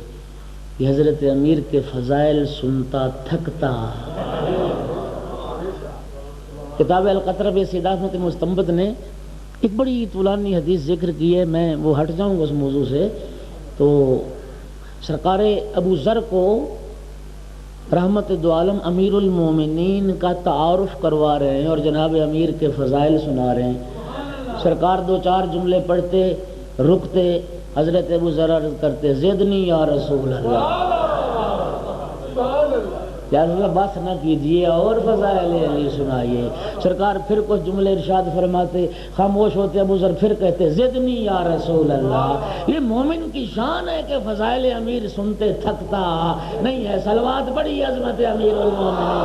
کہ حضرت امیر کے فضائل سنتا تھکتا۔ کتاب القطرب صداقت مستنبط نے ایک بڑی طولانی حدیث ذکر کی ہے، میں وہ ہٹ جاؤں گا اس موضوع سے۔ تو سرکار ابو ذر کو رحمت دو عالم امیر المومنین کا تعارف کروا رہے ہیں اور جناب امیر کے فضائل سنا رہے ہیں۔ سرکار دو چار جملے پڑھتے، رکتے، حضرت ابو ذر عرض کرتے زدنی یا رسول اللہ، یا رسول اللہ بس نہ کیجئے اور فضائل علی سنائیے۔ سرکار پھر کچھ جملے ارشاد فرماتے، خاموش ہوتے، ابو ذر پھر کہتے زدنی یا رسول اللہ۔ یہ مومن کی شان ہے کہ فضائل امیر سنتے تھکتا نہیں ہے۔ صلوات بڑی عظمت امیر المومنین۔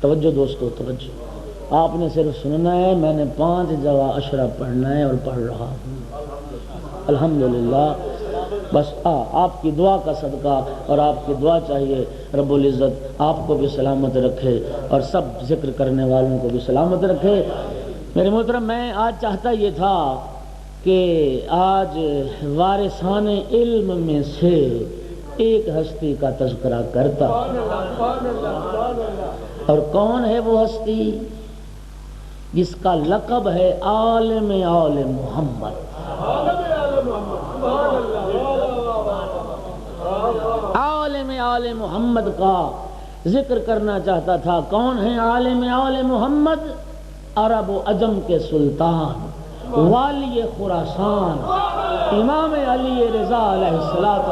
توجہ دوستو، توجہ، آپ نے صرف سننا ہے، میں نے 5 جگہ اشرا پڑھنا ہے اور پڑھ رہا ہوں الحمدللہ۔ بس آپ کی دعا کا صدقہ، اور آپ کی دعا چاہیے رب العزت آپ کو بھی سلامت رکھے اور سب ذکر کرنے والوں کو بھی سلامت رکھے۔ میرے محترم، میں آج چاہتا یہ تھا کہ آج وارثان علم میں سے ایک ہستی کا تذکرہ کرتا، اور کون ہے وہ ہستی؟ جس کا لقب ہے عالم آل محمد۔ عالم آل محمد کا ذکر کرنا چاہتا تھا۔ کون ہے عالم آل محمد؟ عرب و عجم کے سلطان، والی خراسان، امام علی رضا علیہ السلام۔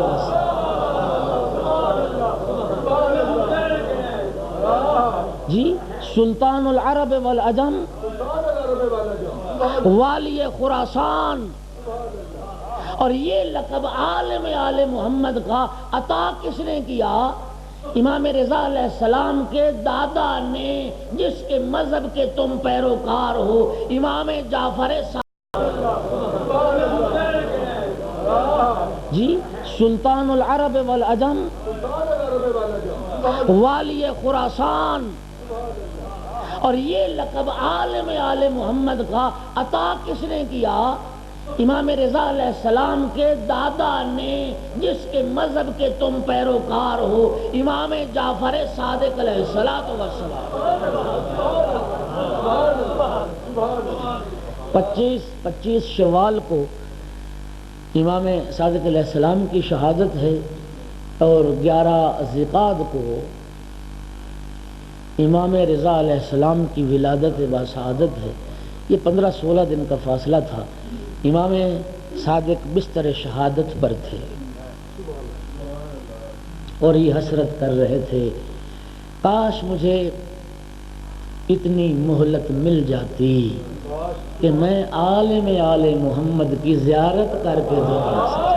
جی، سلطان العرب والعجم، والی خراسان، اور یہ لقب عالم آل محمد کا عطا کس نے کیا؟ امام رضا علیہ السلام کے دادا نے، جس کے مذہب کے تم پیروکار ہو، امام جعفر جی، سلطان العرب والعجم، والی خراسان، اور یہ لقب عالم آل محمد کا عطا کس نے کیا؟ امام رضا علیہ السلام کے دادا نے، جس کے مذہب کے تم پیروکار ہو، امام جعفر صادق علیہ السلام۔ 25 شوال کو امام صادق علیہ السلام کی شہادت ہے، اور 11 ذیقعد کو امام رضا علیہ السلام کی ولادت باسعادت ہے۔ یہ 15-16 دن کا فاصلہ تھا۔ امام صادق بستر شہادت پر تھے اور یہ حسرت کر رہے تھے، کاش مجھے اتنی مہلت مل جاتی کہ میں عالم آل محمد کی زیارت کر کے دنیا سے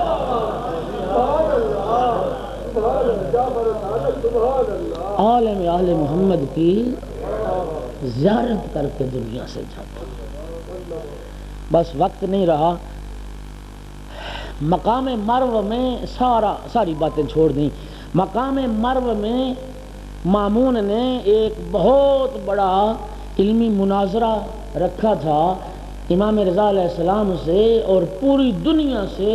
عالم آل محمد کی زیارت کر کے دنیا سے جاتا. بس وقت نہیں رہا. مقام مرو میں ساری باتیں چھوڑ دیں. مقام مرو میں مامون نے ایک بہت بڑا علمی مناظرہ رکھا تھا امام رضا علیہ السلام سے اور پوری دنیا سے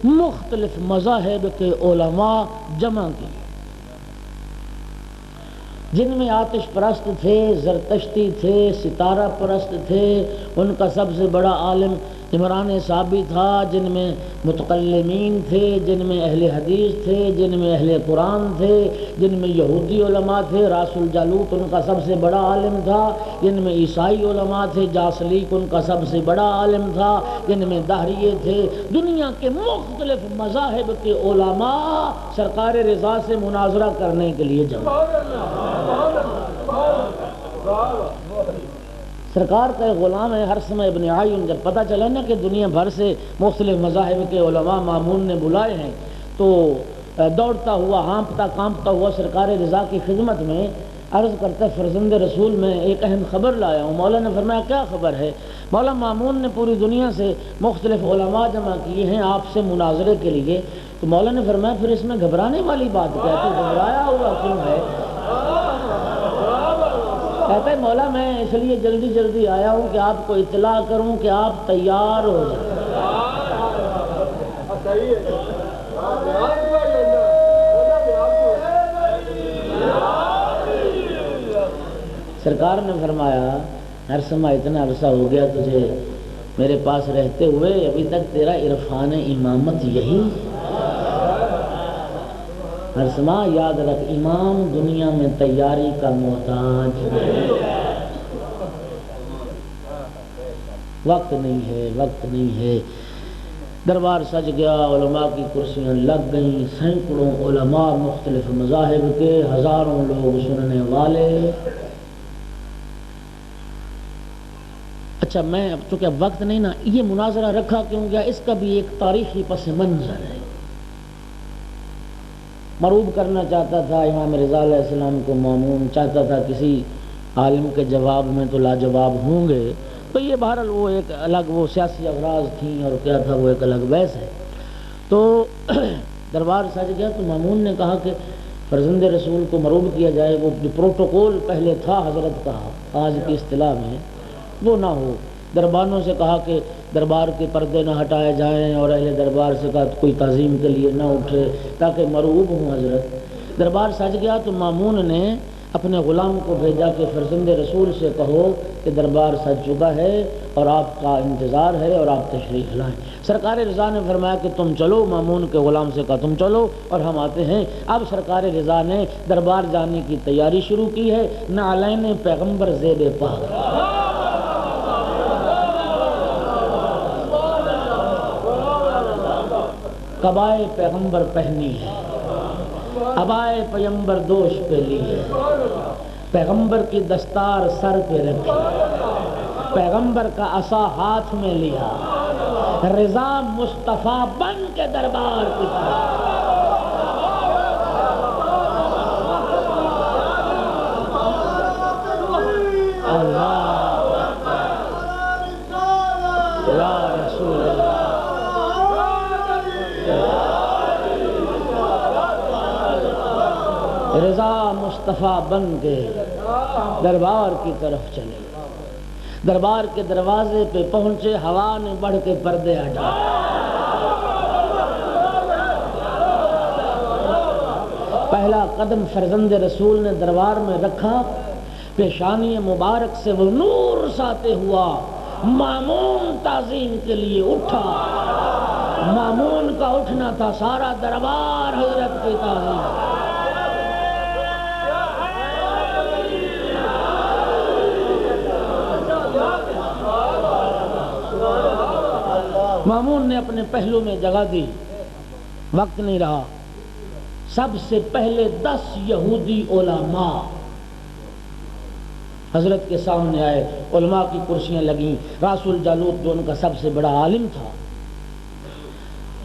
مختلف مذاہب کے علماء جمع کی، جن میں آتش پرست تھے، زرتشتی تھے، ستارہ پرست تھے. ان کا سب سے بڑا عالم عمران صابی تھا، جن میں متکلمین تھے، جن میں اہل حدیث تھے، جن میں اہل قرآن تھے، جن میں یہودی علماء تھے. راس الجالوت ان کا سب سے بڑا عالم تھا. جن میں عیسائی علماء تھے. جاسلیک ان کا سب سے بڑا عالم تھا. جن میں دہریے تھے. دنیا کے مختلف مذاہب کے علماء سرکار رضا سے مناظرہ کرنے کے لیے جمع. سرکار کا ایک غلام ہے ہرسمہ ابن عیون، جب پتہ چلا نا کہ دنیا بھر سے مختلف مذاہب کے علماء مامون نے بلائے ہیں تو دوڑتا ہوا ہانپتا کانپتا ہوا سرکار رضا کی خدمت میں عرض کرتا فرزند رسول میں ایک اہم خبر لایا ہوں. مولا نے فرمایا کیا خبر ہے؟ مولا مامون نے پوری دنیا سے مختلف علماء جمع کیے ہیں آپ سے مناظرے کے لیے. تو مولا نے فرمایا پھر اس میں گھبرانے والی بات کیا ہے؟ تو گھبرایا ہوا کیوں ہے؟ کہتا ہے مولا میں اس لیے جلدی آیا ہوں کہ آپ کو اطلاع کروں کہ آپ تیار ہو جائیں. سرکار نے فرمایا ہرسمہ اتنا عرصہ ہو گیا تجھے میرے پاس رہتے ہوئے، ابھی تک تیرا عرفان امامت یہی. ہرسمہ یاد رکھ امام دنیا میں تیاری کا محتاج ہے. وقت نہیں ہے. دربار سج گیا، علماء کی کرسیاں لگ گئیں، سینکڑوں علماء مختلف مذاہب کے، ہزاروں لوگ سننے والے. اچھا میں چونکہ اب وقت نہیں نا، یہ مناظرہ رکھا کیوں گیا اس کا بھی ایک تاریخی پس منظر ہے. مروب کرنا چاہتا تھا امام رضا علیہ السلام کو مامون، چاہتا تھا کسی عالم کے جواب میں تو لاجواب ہوں گے. تو یہ بہرحال وہ ایک الگ وہ سیاسی اغراض تھیں اور کیا تھا وہ ایک الگ بحث ہے. تو دربار سج گیا تو مامون نے کہا کہ فرزند رسول کو مروب کیا جائے. وہ جو پروٹوکول پہلے تھا حضرت کا آج کی اصطلاح میں وہ نہ ہو. دربانوں سے کہا کہ دربار کے پردے نہ ہٹائے جائیں اور اہل دربار سے کہا کوئی تعظیم کے لیے نہ اٹھے تاکہ مرعوب ہوں حضرت. دربار سج گیا تو مامون نے اپنے غلام کو بھیجا کہ فرزند رسول سے کہو کہ دربار سج چکا ہے اور آپ کا انتظار ہے اور آپ تشریف لائیں. سرکار رضا نے فرمایا کہ تم چلو. مامون کے غلام سے کہا تم چلو اور ہم آتے ہیں. اب سرکار رضا نے دربار جانے کی تیاری شروع کی ہے. نعلین پیغمبر زیب پاک، قبائے پیغمبر پہنی ہے، عبائے پیغمبر دوش پہ لی ہے، پیغمبر کی دستار سر پہ رکھی، پیغمبر کا عصا ہاتھ میں لیا، رضا مصطفیٰ بن کے دربار کی طرف. رضا مصطفیٰ بن کے دربار کی طرف چلے. دربار کے دروازے پہ پہنچے، ہوا نے بڑھ کے پردے ہٹا. پہلا قدم فرزند رسول نے دربار میں رکھا. پیشانی مبارک سے وہ نور ساتے ہوا مامون تعظیم کے لیے اٹھا. مامون کا اٹھنا تھا سارا دربار حضرت کی تعظیم. مامون نے اپنے پہلو میں جگہ دی. وقت نہیں رہا. سب سے پہلے 10 یہودی علماء حضرت کے سامنے آئے، علماء کی کرسیاں لگیں، راس الجالوت جو ان کا سب سے بڑا عالم تھا۔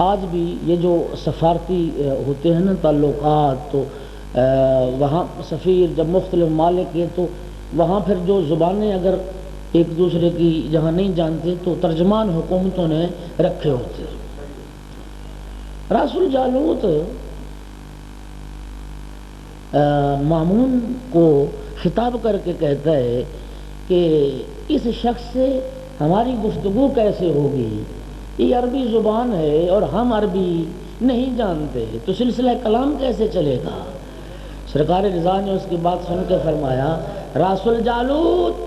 آج بھی یہ جو سفارتی ہوتے ہیں نا تعلقات، تو وہاں سفیر جب مختلف ممالک کے، تو وہاں پھر جو زبانیں اگر ایک دوسرے کی جہاں نہیں جانتے تو ترجمان حکومتوں نے رکھے ہوتے۔ راس الجالوت مامون کو خطاب کر کے کہتا ہے کہ اس شخص سے ہماری گفتگو کیسے ہوگی، یہ عربی زبان ہے اور ہم عربی نہیں جانتے، تو سلسلہ کلام کیسے چلے گا؟ سرکار رضا نے اس کی بات سن کے فرمایا، راس الجالوت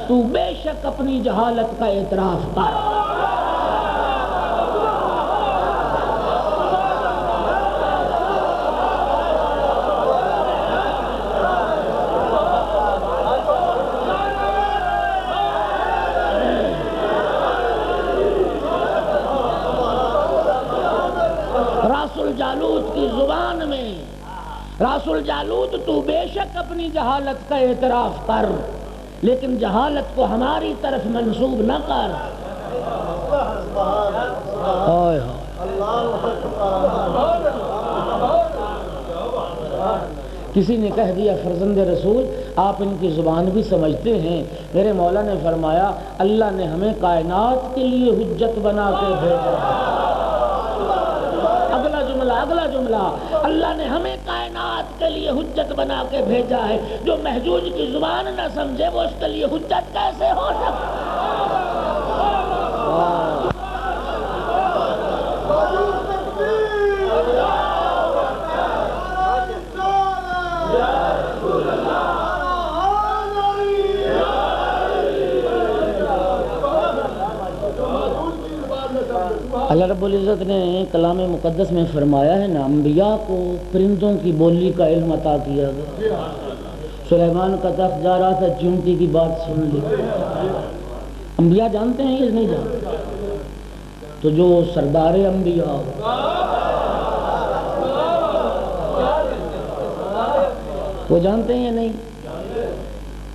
تو بے شک اپنی جہالت کا اعتراف کر۔ راس الجالوت کی زبان میں، راس الجالوت تو بے شک اپنی جہالت کا اعتراف کر، لیکن جہالت کو ہماری طرف منسوب نہ کر۔ کسی نے کہہ دیا فرزند رسول آپ ان کی زبان بھی سمجھتے ہیں۔ میرے مولا نے فرمایا اللہ نے ہمیں کائنات کے لیے حجت بنا کے بھیجا۔ اگلا جملہ اللہ نے ہمیں کائنات کے لیے حجت بنا کے بھیجا ہے۔ جو محجوج کی زبان نہ سمجھے وہ اس کے لیے حجت کیسے ہو سکتا؟ اللہ رب العزت نے کلام مقدس میں فرمایا ہے نا، انبیاء کو پرندوں کی بولی کا علم عطا کیا گیا۔ سلیمان کا تخت جا رہا تھا، چونٹی کی بات سن لی۔ انبیاء جانتے ہیں یہ نہیں جانتے؟ تو جو سردار انبیاء وہ جانتے ہیں یا نہیں؟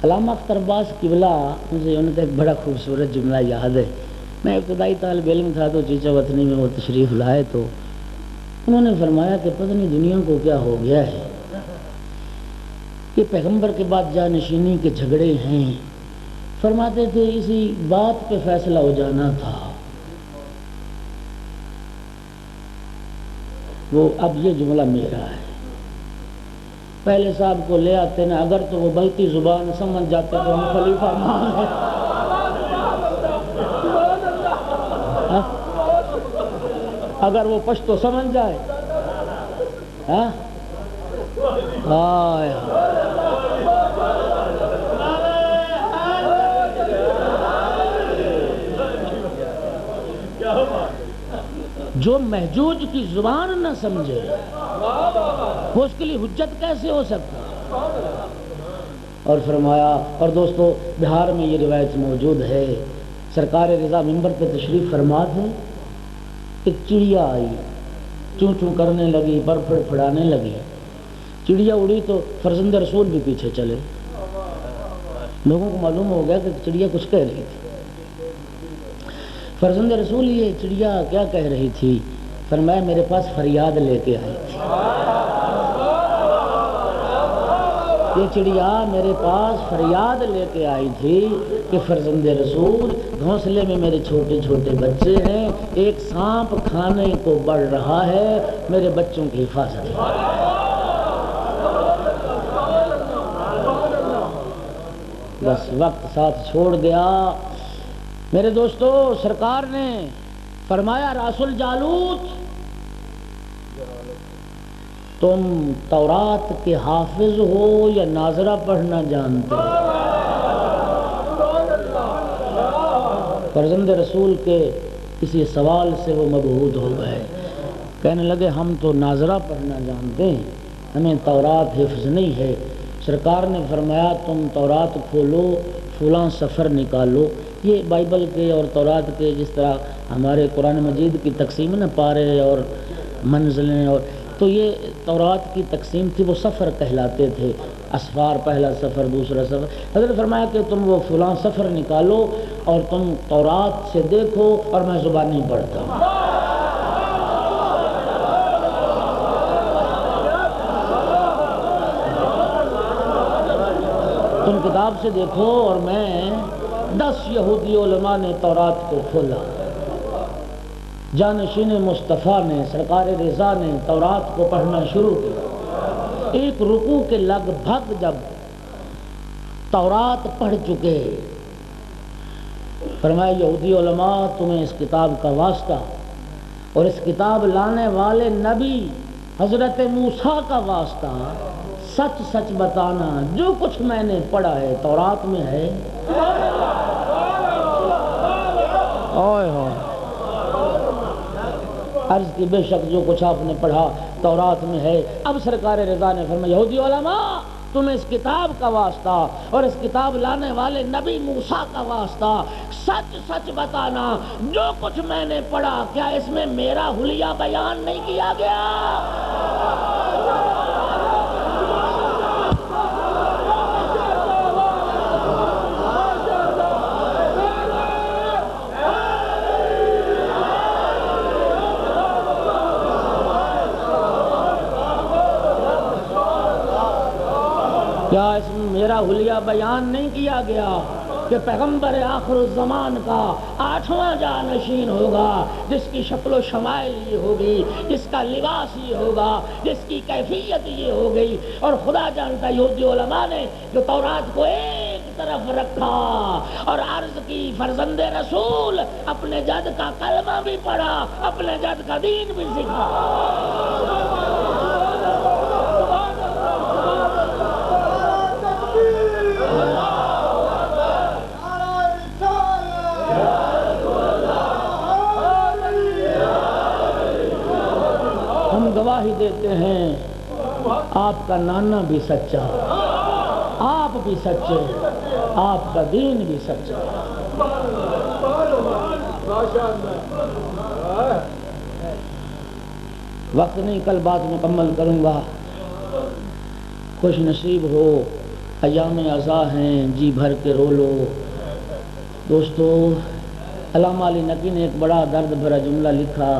علامہ اختر عباس قبلہ، مجھے ان کا ایک بڑا خوبصورت جملہ یاد ہے۔ میں ابتدائی طالب علم تھا تو چیچا وطنی میں وہ تشریف لائے، تو انہوں نے فرمایا کہ پتہ نہیں دنیا کو کیا ہو گیا ہے کہ پیغمبر کے بعد جانشینی کے جھگڑے ہیں۔ فرماتے تھے اسی بات پہ فیصلہ ہو جانا تھا۔ وہ اب یہ جملہ میرا ہے، پہلے صاحب کو لے آتے نا، اگر تو وہ بلتی زبان سمجھ جاتے تو ہم خلیفہ مان ہیں۔ اگر وہ پشتو سمجھ جائے، جو محجوج کی زبان نہ سمجھے وہ اس کے لیے حجت کیسے ہو سکتا؟ اور فرمایا، اور دوستو بہار میں یہ روایت موجود ہے، سرکار رضا منبر پہ تشریف فرما تھے، ایک چڑیا آئی، چوں چوں کرنے لگی، پر پھڑ پھڑانے لگی۔ چڑیا اڑی تو فرزند رسول بھی پیچھے چلے۔ لوگوں کو معلوم ہو گیا کہ چڑیا کچھ کہہ رہی تھی۔ فرزند رسول یہ چڑیا کیا کہہ رہی تھی؟ فرمایا میرے پاس فریاد لے کے آئی تھی۔ یہ چڑیا میرے پاس فریاد لے کے آئی تھی کہ فرزند رسول گھونسلے میں میرے چھوٹے چھوٹے بچے ہیں، ایک سانپ کھانے کو بڑھ رہا ہے، میرے بچوں کی حفاظت ہے۔ بس وقت ساتھ چھوڑ گیا۔ میرے دوستو سرکار نے فرمایا راس الجالوت تم تورات کے حافظ ہو یا ناظرہ پڑھنا جانتے ہو؟ فرزند رسول کے کسی سوال سے وہ مبہوت ہو گئے، کہنے لگے ہم تو ناظرہ پڑھنا جانتے ہیں، ہمیں تورات حفظ نہیں ہے۔ سرکار نے فرمایا تم تورات کھولو، فلاں سفر نکالو۔ یہ بائبل کے اور تورات کے جس طرح ہمارے قرآن مجید کی تقسیم نہ پارے اور منزلیں، اور تو یہ تورات کی تقسیم تھی، وہ سفر کہلاتے تھے، اسفار، پہلا سفر، دوسرا سفر۔ حضرت فرمایا کہ تم وہ فلاں سفر نکالو اور تم تورات سے دیکھو، اور میں زبان نہیں پڑھتا ہوں۔ تم کتاب سے دیکھو، اور میں 10 یہودی علماء نے تورات کو کھولا، جانشین مصطفیٰ نے، سرکار رضا نے تورات کو پڑھنا شروع کیا۔ ایک رکوع کے لگ بھگ جب تورات پڑھ چکے، فرمایا یہودی علماء تمہیں اس کتاب کا واسطہ اور اس کتاب لانے والے نبی حضرت موسیٰ کا واسطہ، سچ سچ بتانا جو کچھ میں نے پڑھا ہے تورات میں ہے۔ عرض کی بے شک جو کچھ آپ نے پڑھا تورات میں ہے۔ اب سرکار رضا نے فرمایا یہودی علماء تمہیں اس کتاب کا واسطہ اور اس کتاب لانے والے نبی موسیٰ کا واسطہ، سچ سچ بتانا جو کچھ میں نے پڑھا کیا اس میں میرا حلیہ بیان نہیں کیا گیا؟ کیا اس میں میرا حلیہ بیان نہیں کیا گیا کہ پیغمبر آخر الزمان کا 8واں جانشین ہوگا، جس کی شکل و شمائل یہ ہوگی، جس کا لباس یہ ہوگا، جس کی کیفیت یہ ہوگی؟ اور خدا جانتا یہودی علماء نے جو تورات کو ایک طرف رکھا اور عرض کی فرزند رسول اپنے جد کا کلمہ بھی پڑھا، اپنے جد کا دین بھی سکھا۔ ہم گواہی دیتے ہیں آپ کا نانا بھی سچا، آپ بھی سچے، آپ کا دین بھی سچا۔ وقت نہیں، کل بات مکمل کروں گا۔ خوش نصیب ہو، ایام عزا ہیں، جی بھر کے رو لو۔ دوستو، علامہ علی نقی نے ایک بڑا درد بھرا جملہ لکھا،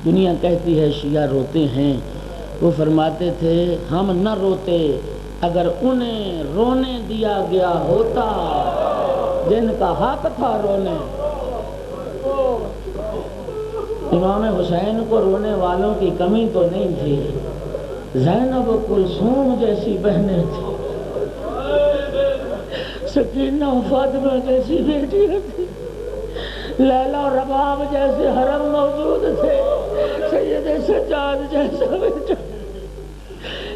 دنیا کہتی ہے شیعہ روتے ہیں، وہ فرماتے تھے ہم نہ روتے اگر انہیں رونے دیا گیا ہوتا جن کا حق تھا رونے۔ امام حسین کو رونے والوں کی کمی تو نہیں تھی، زینب و کلثوم جیسی بہنیں تھیں، سکینہ و فاطمہ جیسی بیٹیاں تھیں، لیلا و رباب جیسے حرم موجود تھے، سید سجاد جیسا بیٹا۔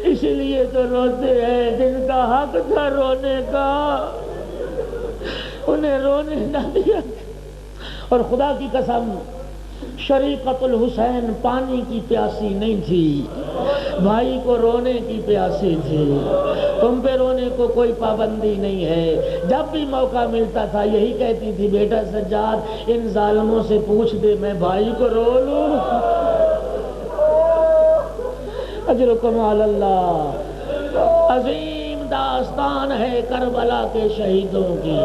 اس لیے تو روتے ہیں جن کا حق تھا رونے کا، انہیں رونے نہ دیا۔ اور خدا کی قسم شریقۃ الحسین پانی کی پیاسی نہیں تھی، بھائی کو رونے کی پیاسی تھی۔ تم پہ رونے کو کوئی پابندی نہیں ہے، جب بھی موقع ملتا تھا یہی کہتی تھی بیٹا سجاد ان ظالموں سے پوچھ دے میں بھائی کو رو لوں۔ اجرکم علی اللہ۔ عظیم داستان ہے کربلا کے شہیدوں کی۔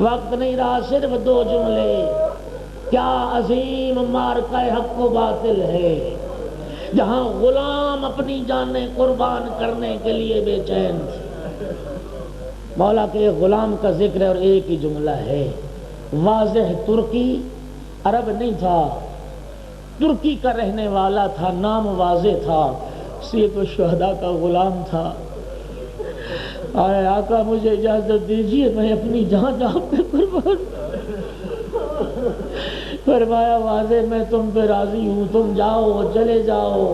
وقت نہیں رہا، صرف 2 جملے۔ کیا عظیم معرکہ حق و باطل ہے جہاں غلام اپنی جانیں قربان کرنے کے لیے بے چین تھے۔ مولا کے غلام کا ذکر ہے اور ایک ہی جملہ ہے، واضح ترکی عرب نہیں تھا، ترکی کا رہنے والا تھا، نام واضح تھا، سید الشہداء کا غلام تھا۔ آئے آقا مجھے اجازت دیجیے میں اپنی جان جہاں پہ قربان۔ فرمایا واضح میں تم پہ راضی ہوں، تم جاؤ، چلے جاؤ،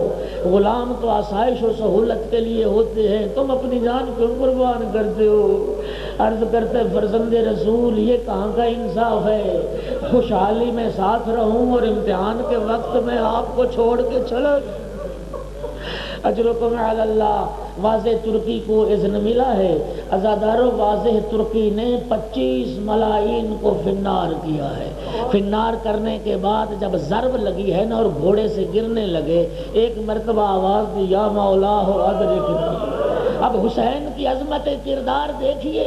غلام تو آسائش و سہولت کے لیے ہوتے ہیں، تم اپنی جان کیوں قربان کرتے ہو؟ عرض کرتے فرزند رسول یہ کہاں کا انصاف ہے، خوشحالی میں ساتھ رہوں اور امتحان کے وقت میں آپ کو چھوڑ کے چلا۔ اجرکم علی اللہ۔ واضح ترکی کو اذن ملا ہے، عزادارو واضح ترکی نے 25 ملاعین کو فنار کیا ہے۔ فنار کرنے کے بعد جب ضرب لگی ہے نا اور گھوڑے سے گرنے لگے، ایک مرتبہ آواز دی یا مولا ہو ادرکنی۔ اب حسین کی عظمت کردار دیکھیے،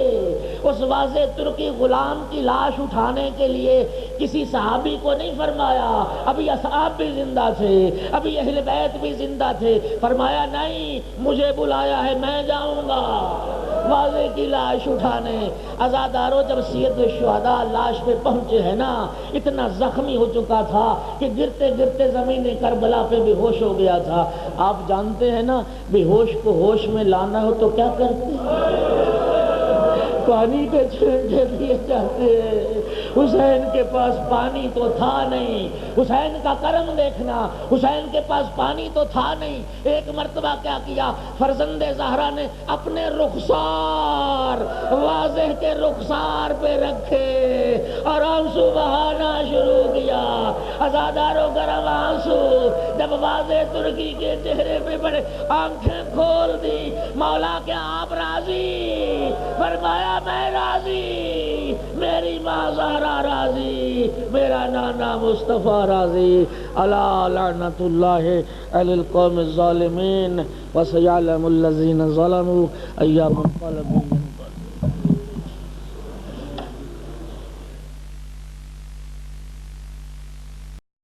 اس واضح ترکی غلام کی لاش اٹھانے کے لیے کسی صحابی کو نہیں فرمایا، ابھی اصحاب بھی زندہ تھے، ابھی اہل بیت بھی زندہ تھے، فرمایا نہیں مجھے بلایا ہے میں جاؤں گا واضح کی لاش اٹھانے۔ عزادارو جب سید الشہداء لاش پہ پہنچے ہیں نا، اتنا زخمی ہو چکا تھا کہ گرتے گرتے زمین کربلا پہ بے ہوش ہو گیا تھا۔ آپ جانتے ہیں نا بے ہوش کو ہوش میں لانا ہو تو کیا کرتے ہیں؟ پانی کے چھینٹے دیے جاتے ہیں۔ حسین کے پاس پانی تو تھا نہیں، حسین کا کرم دیکھنا، حسین کے پاس پانی تو تھا نہیں، ایک مرتبہ کیا کیا، فرزند زہرا نے اپنے رخسار واضح کے رخسار پہ رکھے اور آنسو بہانا شروع کیا۔ عزادارو گرم آنسو جب واضح ترکی کے چہرے پہ پڑے، آنکھیں کھول دی، مولا کیا آپ راضی؟ فرمایا میں راضی، میری ماں زہرا راضی، میرا نانا مصطفیٰ راضی۔ الا لعنت اللہ علی القوم الظالمین وسیعلم الذین ظلموا ایام القلب۔